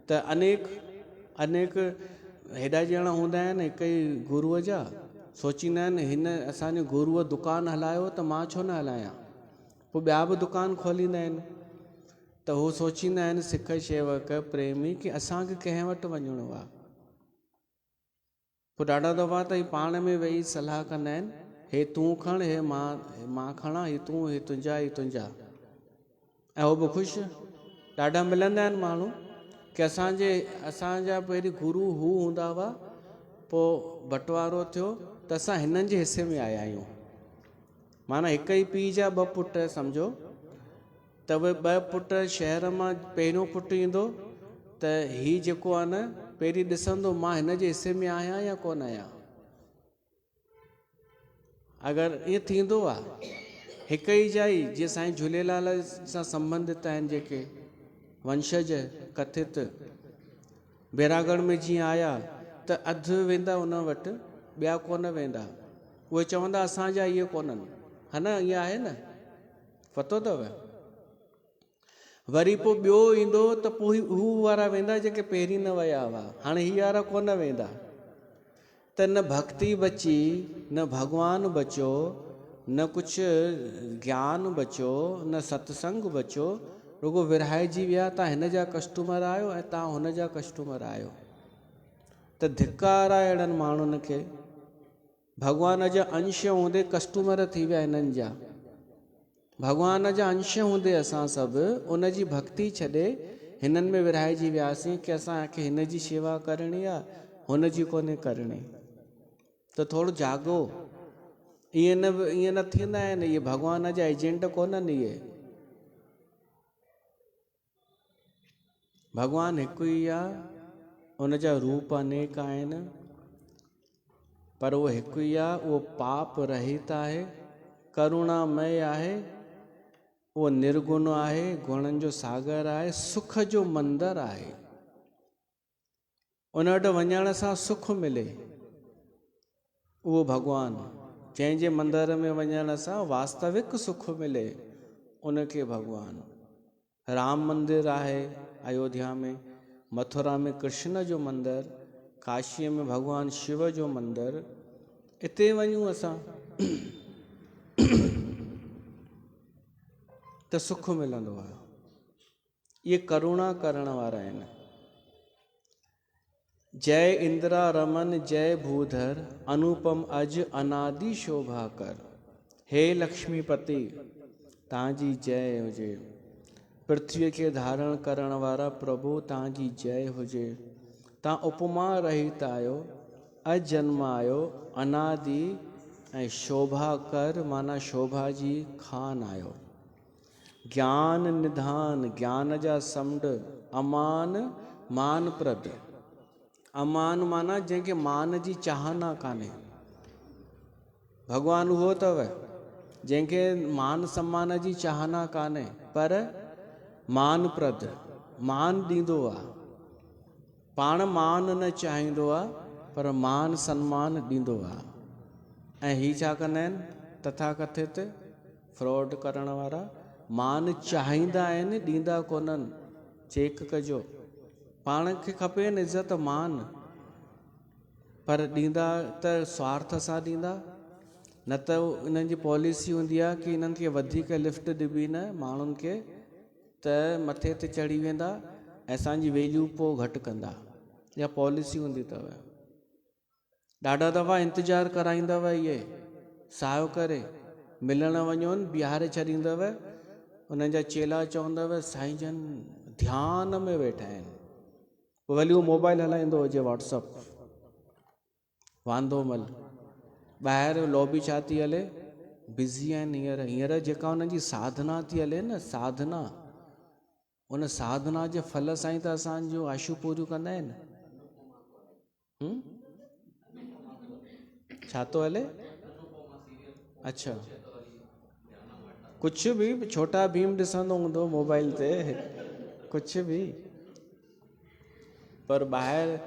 त अनेक हेॾा ॼणा हूंदा आहिनि हिक ई गुरूअ जा। सोचींदा आहिनि हिन असांजे गुरूअ दुकानु हलायो त मां छो न हलायां। पोइ ॿिया बि दुकान खोलींदा आहिनि। त हू सोचींदा आहिनि सिख शेवक प्रेमी कि असांखे कंहिं वटि वञिणो आहे। पोइ ॾाढा दफ़ा त पाण में वेही सलाह कंदा आहिनि, हे तूं खण, हे मां खणां, हे तूं, हे तुंहिंजा, हे तुंहिंजा। ऐं उहो बि ख़ुशि। ॾाढा मिलंदा आहिनि माण्हू कि असांजा पहिरीं गुरू हू हूंदा हुआ, पोइ बंटवारो थियो त असां हिननि जे हिसे में आया आहियूं। माना हिक ई पीउ जा 2 पुट सम्झो, त उहे 2 पुट शहर मां पहिरियों पुटु ईंदो त हीउ जेको आहे न पहिरीं ॾिसंदो मां हिन जे हिसे में आहियां या कोन आहियां। अगरि ईअं थींदो आहे, हिक ई जा ई जीअं साईं झूलेलाल सां संबंधित आहिनि जेके वंशज कथित, बैरागढ़ में जीअं आया त अधु वेंदा उन वटि, ॿिया कोन वेंदा। उहे चवंदा असांजा इहे कोन्हनि, हा न, ईअं आहे न, पतो अथव। वरी पोइ ॿियो ईंदो त पोइ हू वारा वेंदा जेके पहिरीं न विया हुआ, हाणे हीअ वारा कोन वेंदा। त न भक्ति बची, न भॻवानु बचियो, न कुझु ज्ञान बचियो, न सत्संग बचियो, रुगो विरहाइजी विया। तव्हां हिन जा कस्टमर आहियो ऐं तव्हां हुन जा कस्टमर आहियो। त धिक्कार आहे अहिड़नि माण्हुनि खे। भॻवान जा अंश हूंदे कस्टमर थी विया हिननि जा। भॻवान जा अंश हूंदे असां सभु उन जी भक्ति छॾे हिननि में विरहाइजी वियासीं कि असांखे हिन जी शेवा करणी आहे, हुन जी कोन्हे करणी। त थोरो जागो। ईअं न थींदा आहिनि, इहे भॻवान जा एजेंट कोन्हनि। इहे भॻवानु हिकु ई आहे, उन जा रूप अनेक आहिनि, पर उहो हिकु ई आहे। उहो पाप रहित आहे, करुणामय आहे, उहो निर्गुण आहे, गुणनि जो सागर आहे, सुख जो मंदिर आहे। उन वटि वञण सां सुख मिले, उहो भॻवानु। जंहिंजे मंदर में वञण सां वास्तविक सुख मिले, उनखे भॻवानु। राम मंदिर आहे अयोध्या में, मथुरा में कृष्ण जो मंदिर, काशीअ में भॻवानु शिव जो मंदिर। हिते वञूं असां। त सुख मिलंदो आहे। ये करुणा करण वारा आहिनि। जय इंदिरा रमन जय भूधर अनुपम अज अनादि शोभा कर। हे लक्ष्मीपति तव्हांजी जय हुजे। पृथ्वी खे धारण करण वारा प्रभु तव्हांजी जय हुजे। तव्हां उपमा रहित आहियो, अजन्म आहियो, अनादि ऐं शोभा कर माना शोभा जी खान आहियो। ज्ञान निधान ज्ञान जा समुंड, अमान मान प्रद। अमान माना जंहिंखे मान जी चाहना कान्हे। भॻवानु उहो अथव जंहिंखे मान सम्मान जी चाहना कान्हे, पर मान प्रद मान ॾींदो आहे। पाण मान न चाहींदो आहे, पर मान सम्मान ॾींदो आहे। ऐं ही छा कंदा आहिनि तथाकथित फ्रॉड करण वारा? मान चाहींदा आहिनि, ॾींदा कोन्हनि। चेक कजो, पाण खे खपे न इज़त मान, पर ॾींदा त स्वार्थ सां ॾींदा। न त इन्हनि जी पॉलिसी हूंदी आहे कि इन्हनि खे वधीक लिफ्ट ॾिबी न माण्हुनि खे त मथे ते चढ़ी वेंदा ऐं असांजी वैल्यू पोइ घटि कंदा। इहा पॉलिसी हूंदी अथव। ॾाढा दफ़ा इंतज़ारु कराईंदव, इहे सायो करे मिलण वञो बीहारे छॾींदव। उन्हनि जा चेला चवंदव साईं जन ध्यान में वेठा आहिनि, पोइ वरी उहो मोबाइल हलाईंदो हुजे व्हाट्सअप। वांदो मल ॿाहिरि लॉबी छा थी हले, बिज़ी आहिनि। हींअर जेका हुननि जी साधना थी हले न, साधना, उन साधना जे फल सां ई त असांजूं आशूं पूरियूं कंदा आहिनि। छा थो हले? अच्छा, कुझु बि छोटा भीम ॾिसंदो हूंदो मोबाइल ते, कुझु बि। पर ॿाहिरि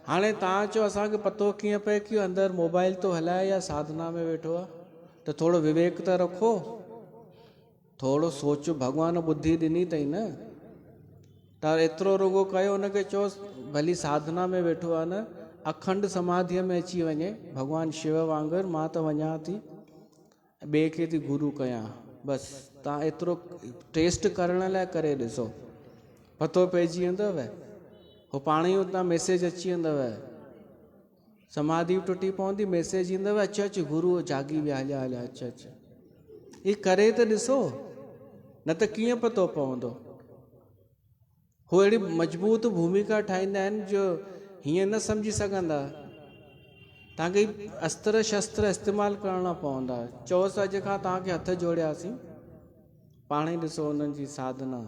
हाणे तव्हां चओ असांखे पतो कीअं पए कि अंदरि मोबाइल थो हलाए या साधना में वेठो आहे? त थोरो विवेक त रखो, थोरो सोचो। भॻवानु बुद्धि ॾिनी अथई न, त एतिरो रुगो कयो हुनखे चओसि भली साधना में वेठो आहे न, अखंड समाधीअ में अची वञे भॻवानु शिव वांगुरु। मां त वञा थी ॿिए खे थी गुरू कयां, बसि तव्हां एतिरो टेस्ट करण लाइ करे ॾिसो, पतो पइजी वेंदव। हो पाण ई उतां मैसेज अची वेंदव, समाधि टुटी पवंदी, मैसेज ईंदव अचु अचु गुरू जागी विया, हलिया हलिया, अचु अचु। इहे करे त ॾिसो, न त कीअं पतो पवंदो। हू अहिड़ी मजबूत भूमिका ठाहींदा आहिनि जो हीअं न सम्झी सघंदा। तव्हांखे अस्त्र शस्त्र इस्तेमालु करणा पवंदा। चओसि अॼु खां तव्हांखे हथ जोड़ियासीं, पाण ई ॾिसो उन्हनि जी साधना।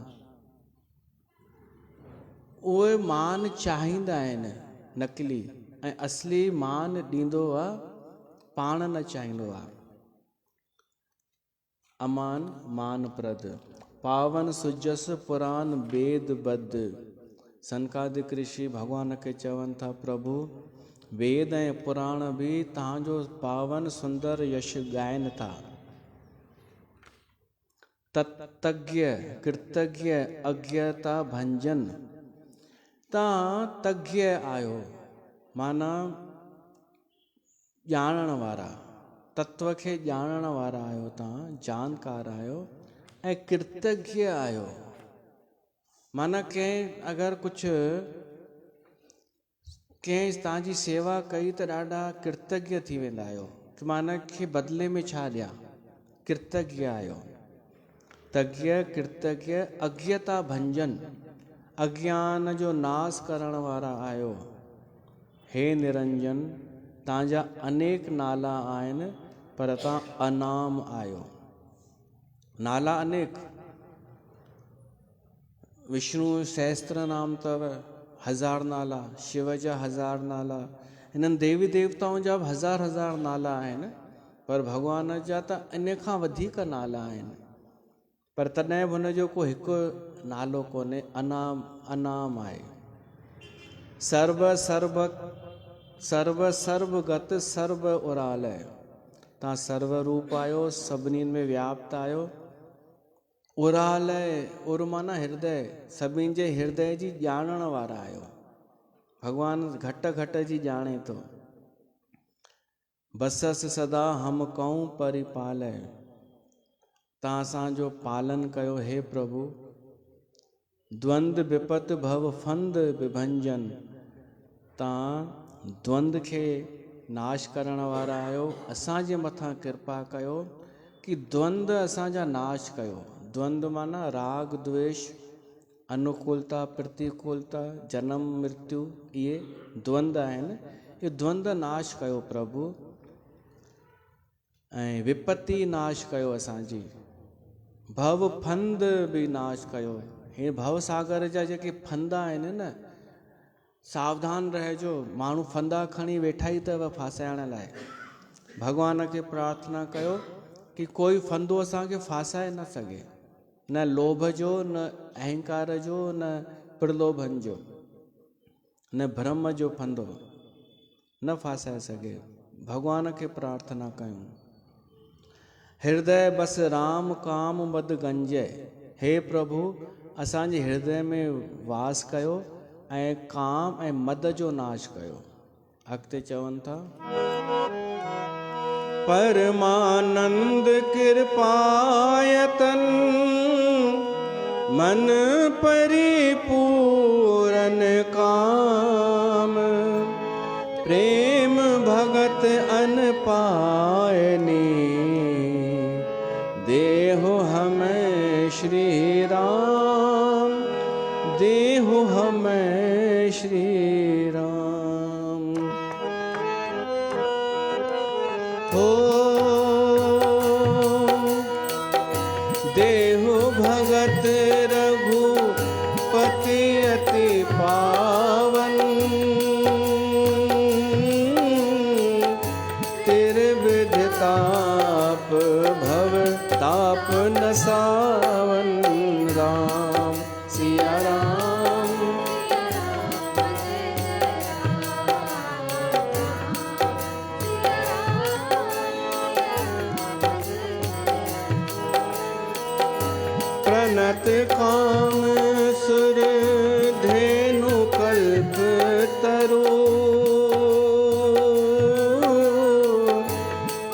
उहे मान चाहींदा आहिनि नकली, ऐं असली मान ॾींदो आहे, पाण न चाहींदो आहे। अमान मान प्रद पावन सुजस पुराण वेद बद्ध। सनकादिक ऋषि भॻवान खे चवनि था प्रभु वेद ऐं पुराण बि तव्हांजो पावन सुंदर यश ॻाइनि था। तज्ञ कृतज्ञ अज्ञता भंजन। तव्हां तज्ञ आहियो माना ॼाणण वारा, तत्व खे ॼाणण वारा आहियो, तव्हां जानकार आहियो। ऐं कृतज्ञ आहियो माना कंहिं अगरि कुझु कंहिं तव्हांजी सेवा कई त ॾाढा कृतज्ञ थी वेंदा आहियो, माना खे बदिले में छा ॾियां, कृतज्ञ आहियो। तज्ञ कृतज्ञ अज्ञता भंजन, अज्ञान जो नाश करण वारा आहियो। हे निरंजन तव्हांजा अनेक नाला आहिनि, पर तव्हां अनाम आहियो। नाला अनेक, विष्णु सहस्त्र नाम अथव, 1000 नाला, शिव जा 1000 नाला, हिननि देवी देवताउनि जा बि 1000 नाला आहिनि, पर भॻवान जा त इन खां वधीक नाला आहिनि। पर तॾहिं बि हुनजो को हिकु नालो कोन्हे, अनाम अनाम आहे। सर्व सर्व सर्व सर्वगत सर्व उरालय, तव्हां सर्वरूप आहियो, सभिनी में व्याप्त आहियो। उरालय, उर माना हृदय, सभिनी जे हृदय जी ॼाणण वारा आहियो। भॻवानु घट घट जी ॼाणे थो। बसस सदा हम कऊं परिपालय, तव्हां असांजो पालन कयो हे प्रभु। द्वंद विपत भव फंद विभंजन, तव्हां द्वंद खे नाश करण वारा आहियो। असांजे मथां कृपा कयो कि द्वंद असांजा नाश कयो। द्वंद माना राग द्वेष, अनुकूलता प्रतिकूलता, जन्म मृत्यु, इहे द्वंद आहिनि। इहे द्वंद नाश कयो प्रभु। ऐं विपत्ति नाश कयो असांजी। भव फंद बि नाश कयो। हे भव सागर जा जेके फंद आहिनि न, सावधान रहिजो। माण्हू फंदा खणी वेठा ई अथव फासाइण लाइ। भॻवान खे प्रार्थना कयो कि कोई फंदो असांखे फासाए न सघे, न लोभ जो, न अहंकार जो, न प्रलोभन जो, न भ्रम जो फंदो न फासाए सघे। भॻवान खे प्रार्थना कयूं। हृदय बस राम काम मद गंजय, हे प्रभु असांजे हृदय में वास कयो ऐं काम ऐं मद जो नाश कयो। अॻिते चवनि था, परमानंद कृपायतन मन परिपूरन काम, प्रेम भगत अन पायनी, देहो हमें श्री राम, देहो हमें श्री राम। हो देहो भगत रघुपति अति पावन, त्रिविध ताप भव ताप नसावन, राम सिया राम। प्रणत काम सुर धेनु कल्प तरु,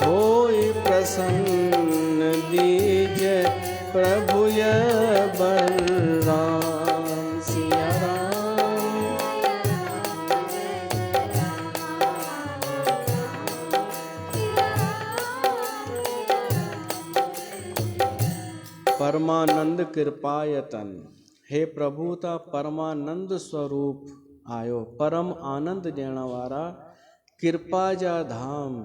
होई प्रसन्न दीजय प्रभु यह बर, राम सिया राम। परमानंद कृपायतन, हे प्रभु ता परमानंद स्वरूप आयो। परम आनंद ॾियण वारा, कृपा जा धाम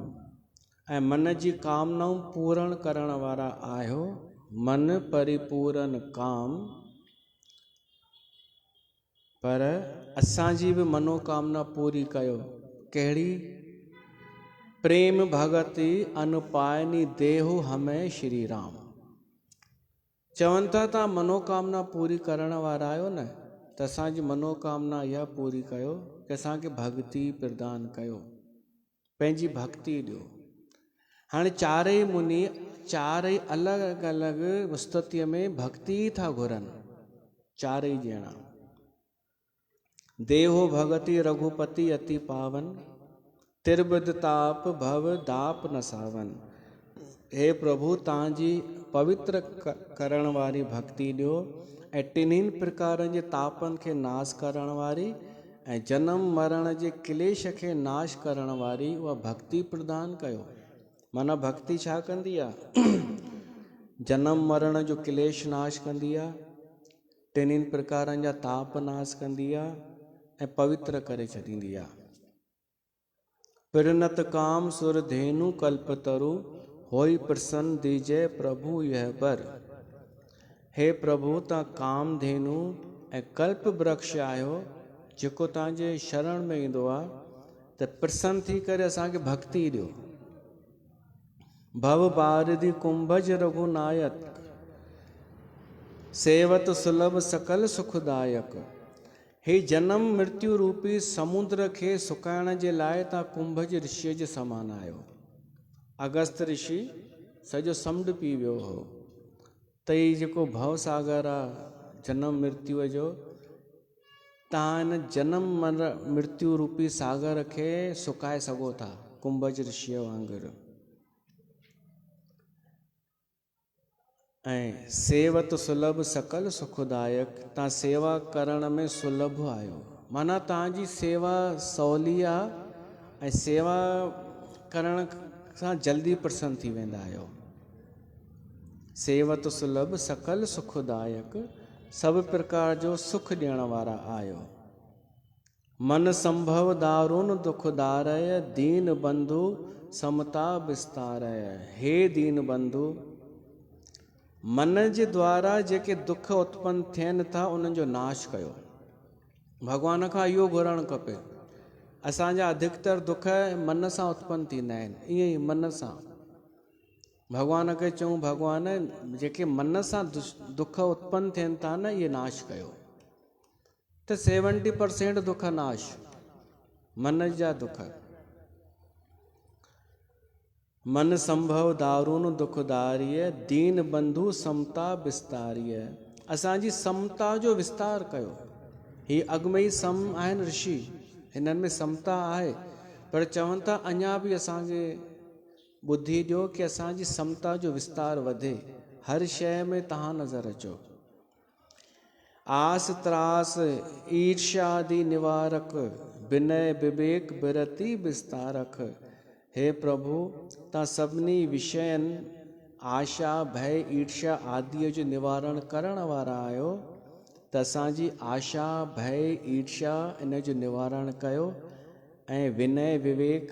ऐं मन जी कामनाऊं पूर्ण करण वारा आहियो। मन परिपूरन काम, पर असांजी बि मनोकामना पूरी कयो। कहिड़ी? प्रेम भगति अनुपायनी, देहो हमें श्री राम। चवनि था तव्हां मनोकामना पूरी करण वारा आहियो न, त असांजी मनोकामना इहा पूरी कयो कि असांखे भक्ति प्रदान कयो, पंहिंजी भक्ति ॾियो। हाणे चारई मुनि चारई अलॻि अलॻि स्तुतीअ में भक्ति था घुरनि, चारई ॼणा। देहो भगति रघुपति अति पावन, त्रिविध ताप भव दाप न सावन। हे प्रभु तव्हांजी पवित्र करण वारी भक्ति ॾियो ऐं टिन्हिनि प्रकारनि जे तापनि खे नाश करण वारी ऐं जनम मरण जे क्लेश खे नाश करण वारी उहा भक्ति प्रदान कयो। माना भक्ति छा कंदी आहे? जनम मरण जो क्लेश नाश कंदी आहे, टिन्हिनि प्रकारनि जा ताप नाश कंदी आहे ऐं पवित्र करे छॾींदी आहे। प्रणत काम सुर धेनु कल्पतरु, होई प्रसन्न दीजय प्रभु यह बर। हे प्रभु तव्हां काम धेनु ऐं कल्प वृक्ष आहियो, जेको तव्हांजे शरण में ईंदो आहे त प्रसन्न थी करे असांखे भक्ति ॾियो। भव बारिधि कुंभज रघुनायक, सेवत सुलभ सकल सुखदायक। हे जनम मृत्यु रूपी समुद्र खे सुकाइण जे लाइ तव्हां कुंभज ऋषिअ जे समान आहियो। अगस्त ऋषि सॼो समुंड पी वियो हो, त ही जेको भव सागर आहे जनम मृत्युअ जो, तव्हां हिन जनम मृत्यु रूपी सागर खे सुकाए सघो था कुंभज ऋषिअ वांगुरु। ऐं सेवत सुलभ सकल सुखदायक, तव्हां सेवा करण में सुलभ आहियो, माना तव्हांजी सेवा सवली आहे ऐं सेवा करण सां जल्दी प्रसन्न थी वेंदा आहियो। सेवत सुलभ सकल सुखदायक, सभु प्रकार जो सुख ॾियण वारा आहियो। मन संभव दारुन दुखदारय, दीन बंधु समता विस्तारय। हे दीन बंधु, मन जे द्वारा जेके दुख उत्पन्न थियनि था उन्हनि जो नाश कयो। भॻवान खां इहो घुरणु खपे। असांजा अधिकतर दुख मन सां उत्पन्न थींदा आहिनि, ईअं ई मन सां। भॻवान खे चऊं भॻवान जेके मन सां दुख उत्पन्न थियनि था न, इहे नाश कयो। त 70% दुख नाश मन जा दुख। मन संभव दारुन दुखदारीय, दीन बंधु समता विस्तारीय। असांजी समता जो विस्तार कयो। ही अॻु में ई सम आहिनि ऋषि, हिननि में समता आहे, पर चवनि था अञा बि असांखे ॿुधी ॾियो कि असांजी समता जो विस्तार वधे। हर शइ में तव्हां नज़र अचो। आस त्रास ईर्ष्यादि निवारक, विनय विवेक विरति विस्तारक। हे प्रभु, तव्हां सभिनी विषयनि आशा भय ईर्ष्या आदि जो निवारण करण वारा आहियो। त असांजी आशा भय ईर्ष्या इन जो निवारण कयो ऐं विनय विवेक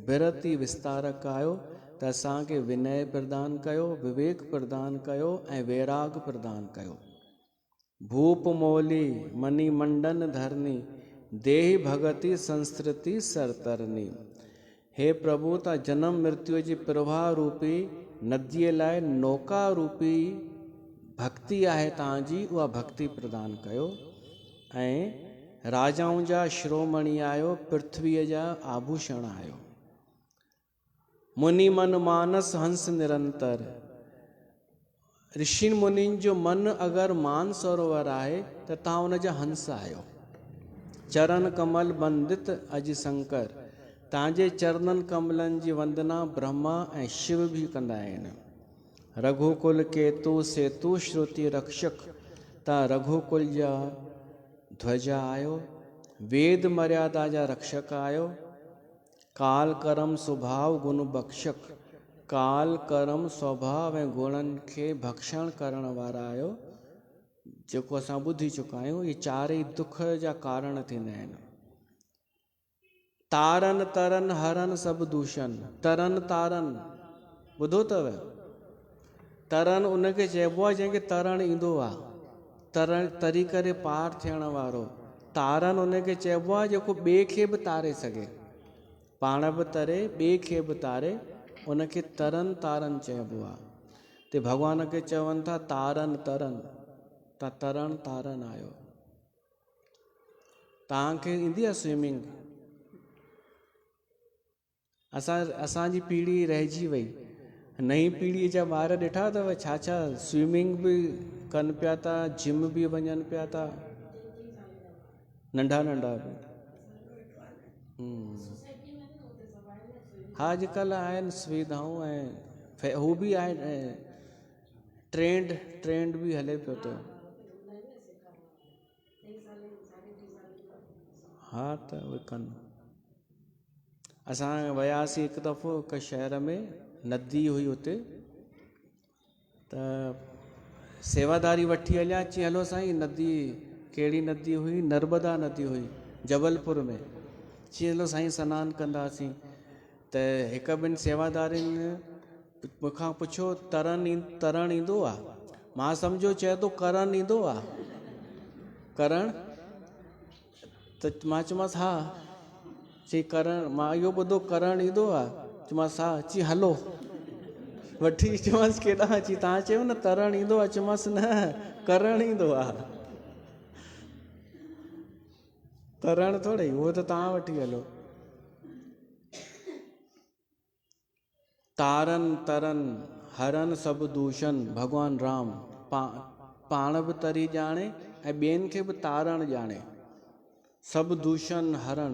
विरति विस्तारक आहियो। त असांखे विनय प्रदान कयो, विवेक प्रदान कयो ऐं वैराग प्रदान कयो। भूप मोली मनी मंडन धरनी, देहि भगति संस्कृति सरतरनी। हे प्रभु, तव्हां जनम मृत्यु जी प्रवाह रूपी नदीअ लाइ नौका रूपी भक्ति आहे तव्हांजी, उहा भक्ति प्रदान कयो। ऐं राजाउनि जा शिरोमणि आहियो, पृथ्वीअ जा आभूषण आहियो। मुनि मन मानस हंस निरंतर। ऋषि मुनिनि जो मन अगरि मान सरोवर आहे त तव्हां उन जा हंस आहियो। चरण कमल बंदित अज शंकर। तव्हांजे चरणनि कमलनि जी वंदना ब्रह्मा ऐं शिव बि कंदा आहिनि। रघुकुल केतु सेतु श्रुति रक्षक। तव्हां रघुकुल जा ध्वजा आहियो, वेद मर्यादा जा रक्षक आहियो। काल कर्म स्वभाव गुण बख्शक। काल कर्म स्वभाव ऐं गुणनि खे भक्षण करण वारा आहियो, जेको असां ॿुधी चुका आहियूं। इहे चारई दुख जा कारण थींदा आहिनि। तारन तरन हरन सभु दूषण। तरन तारन ॿुधो अथव? तरन उनखे चइबो आहे जंहिंखे तरणु ईंदो आहे, तरी करे पार थियण वारो। तारन उनखे चइबो आहे जेको ॿिए खे बि तारे सघे, पाण बि तरे ॿिए खे बि तारे, उनखे तरन तारन चइबो आहे। ते भॻवान खे चवनि था तारन तरन, तव्हां तरण तारन आहियो। तव्हांखे ईंदी आहे स्विमिंग? असांजी पीढ़ी रहिजी वई। नई पीढ़ीअ जा ॿार ॾिठा अथव छा छा स्विमिंग बि कनि पिया था, जिम बि वञनि पिया था, नंढा नंढा बि। हा, अॼुकल्ह आहिनि सुविधाऊं ऐं हू बि आहे, ट्रेंड बि हले पियो थो। हा, त उहे कनि। असां वियासीं हिकु दफ़ो हिकु शहर में, नदी हुई हुते, त सेवादारी वठी हलिया। चई हलो साईं, नदी कहिड़ी नदी हुई? नर्मदा नदी हुई जबलपुर में। चई हलो साईं सनानु कंदासीं। त हिकु ॿिनि सेवादारियुनि मूंखां पुछियो तरण ईंदो आहे? मां सम्झो चए थो करण ईंदो आहे, करण। त मां चयोमांसि हा। चई करण, मां इहो ॿुधो करण ईंदो आहे। चयोमांसि हा। चई हलो वठी। चयोमांसि केॾांहुं? चई तव्हां चयो न तरण ईंदो आहे। चयोमांसि न, करण ईंदो आहे, तरण थोरे, उहो त तव्हां वठी हलो। तारन तरन हरन सभु दूषण। भॻवान राम पाण बि तरी ॼाणे ऐं ॿियनि खे बि तारण ॼाणे। सभु दूषण हरण।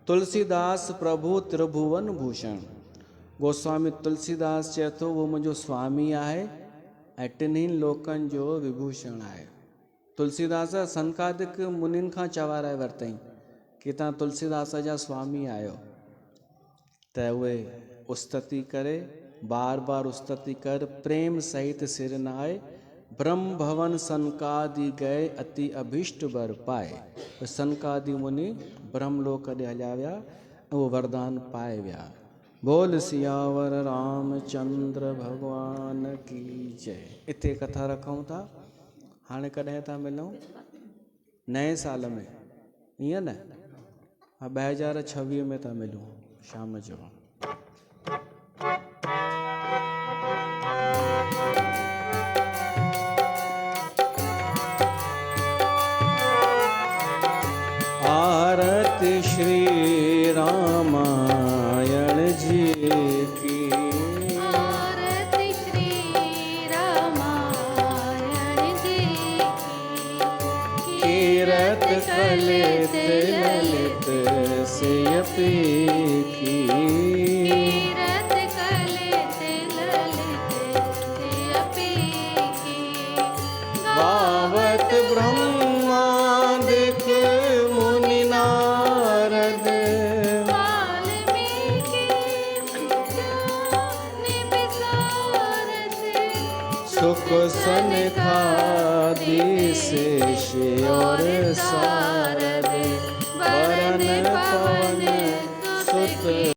तुलसीदास प्रभु त्रिभुवन भूषण। गोस्वामी तुलसीदास चए थो उहो मुंहिंजो स्वामी आहे ऐं टिन्हिनि लोकनि जो विभूषण आहे। तुलसीदास सनकादिक मुनिनि खां चवाराए वरितई कि तव्हां तुलसीदास जा स्वामी आहियो, त उहे उस्तति करे, बार बार उस्तति कर, प्रेम सहित सिर नाए, ब्रह्म भवन सनकादि गए, अति अभिष्ट वर पाए। सनकादि मुनि ब्रह्मलोक ॾे हलिया विया, उहो वरदान पाए विया। बोल सियावर रामचंद्र भगवान की जय। इते कथा रखूं था। हाणे कॾहिं था मिलूं? नए साल में, ईअं न? हा, 2026 में था मिलूं शाम जो। आरती श्री रामायण जी की, आरती श्री रामायण जी की, कीरत कलित ललित सियपी की, कीरत कलित ललित सियपी की, गावत ब्रह्मादिक मुनि नारद, वाल्मीकि निबिसारद, सुख सनकादि शेष और सारद, वरन पवन सुत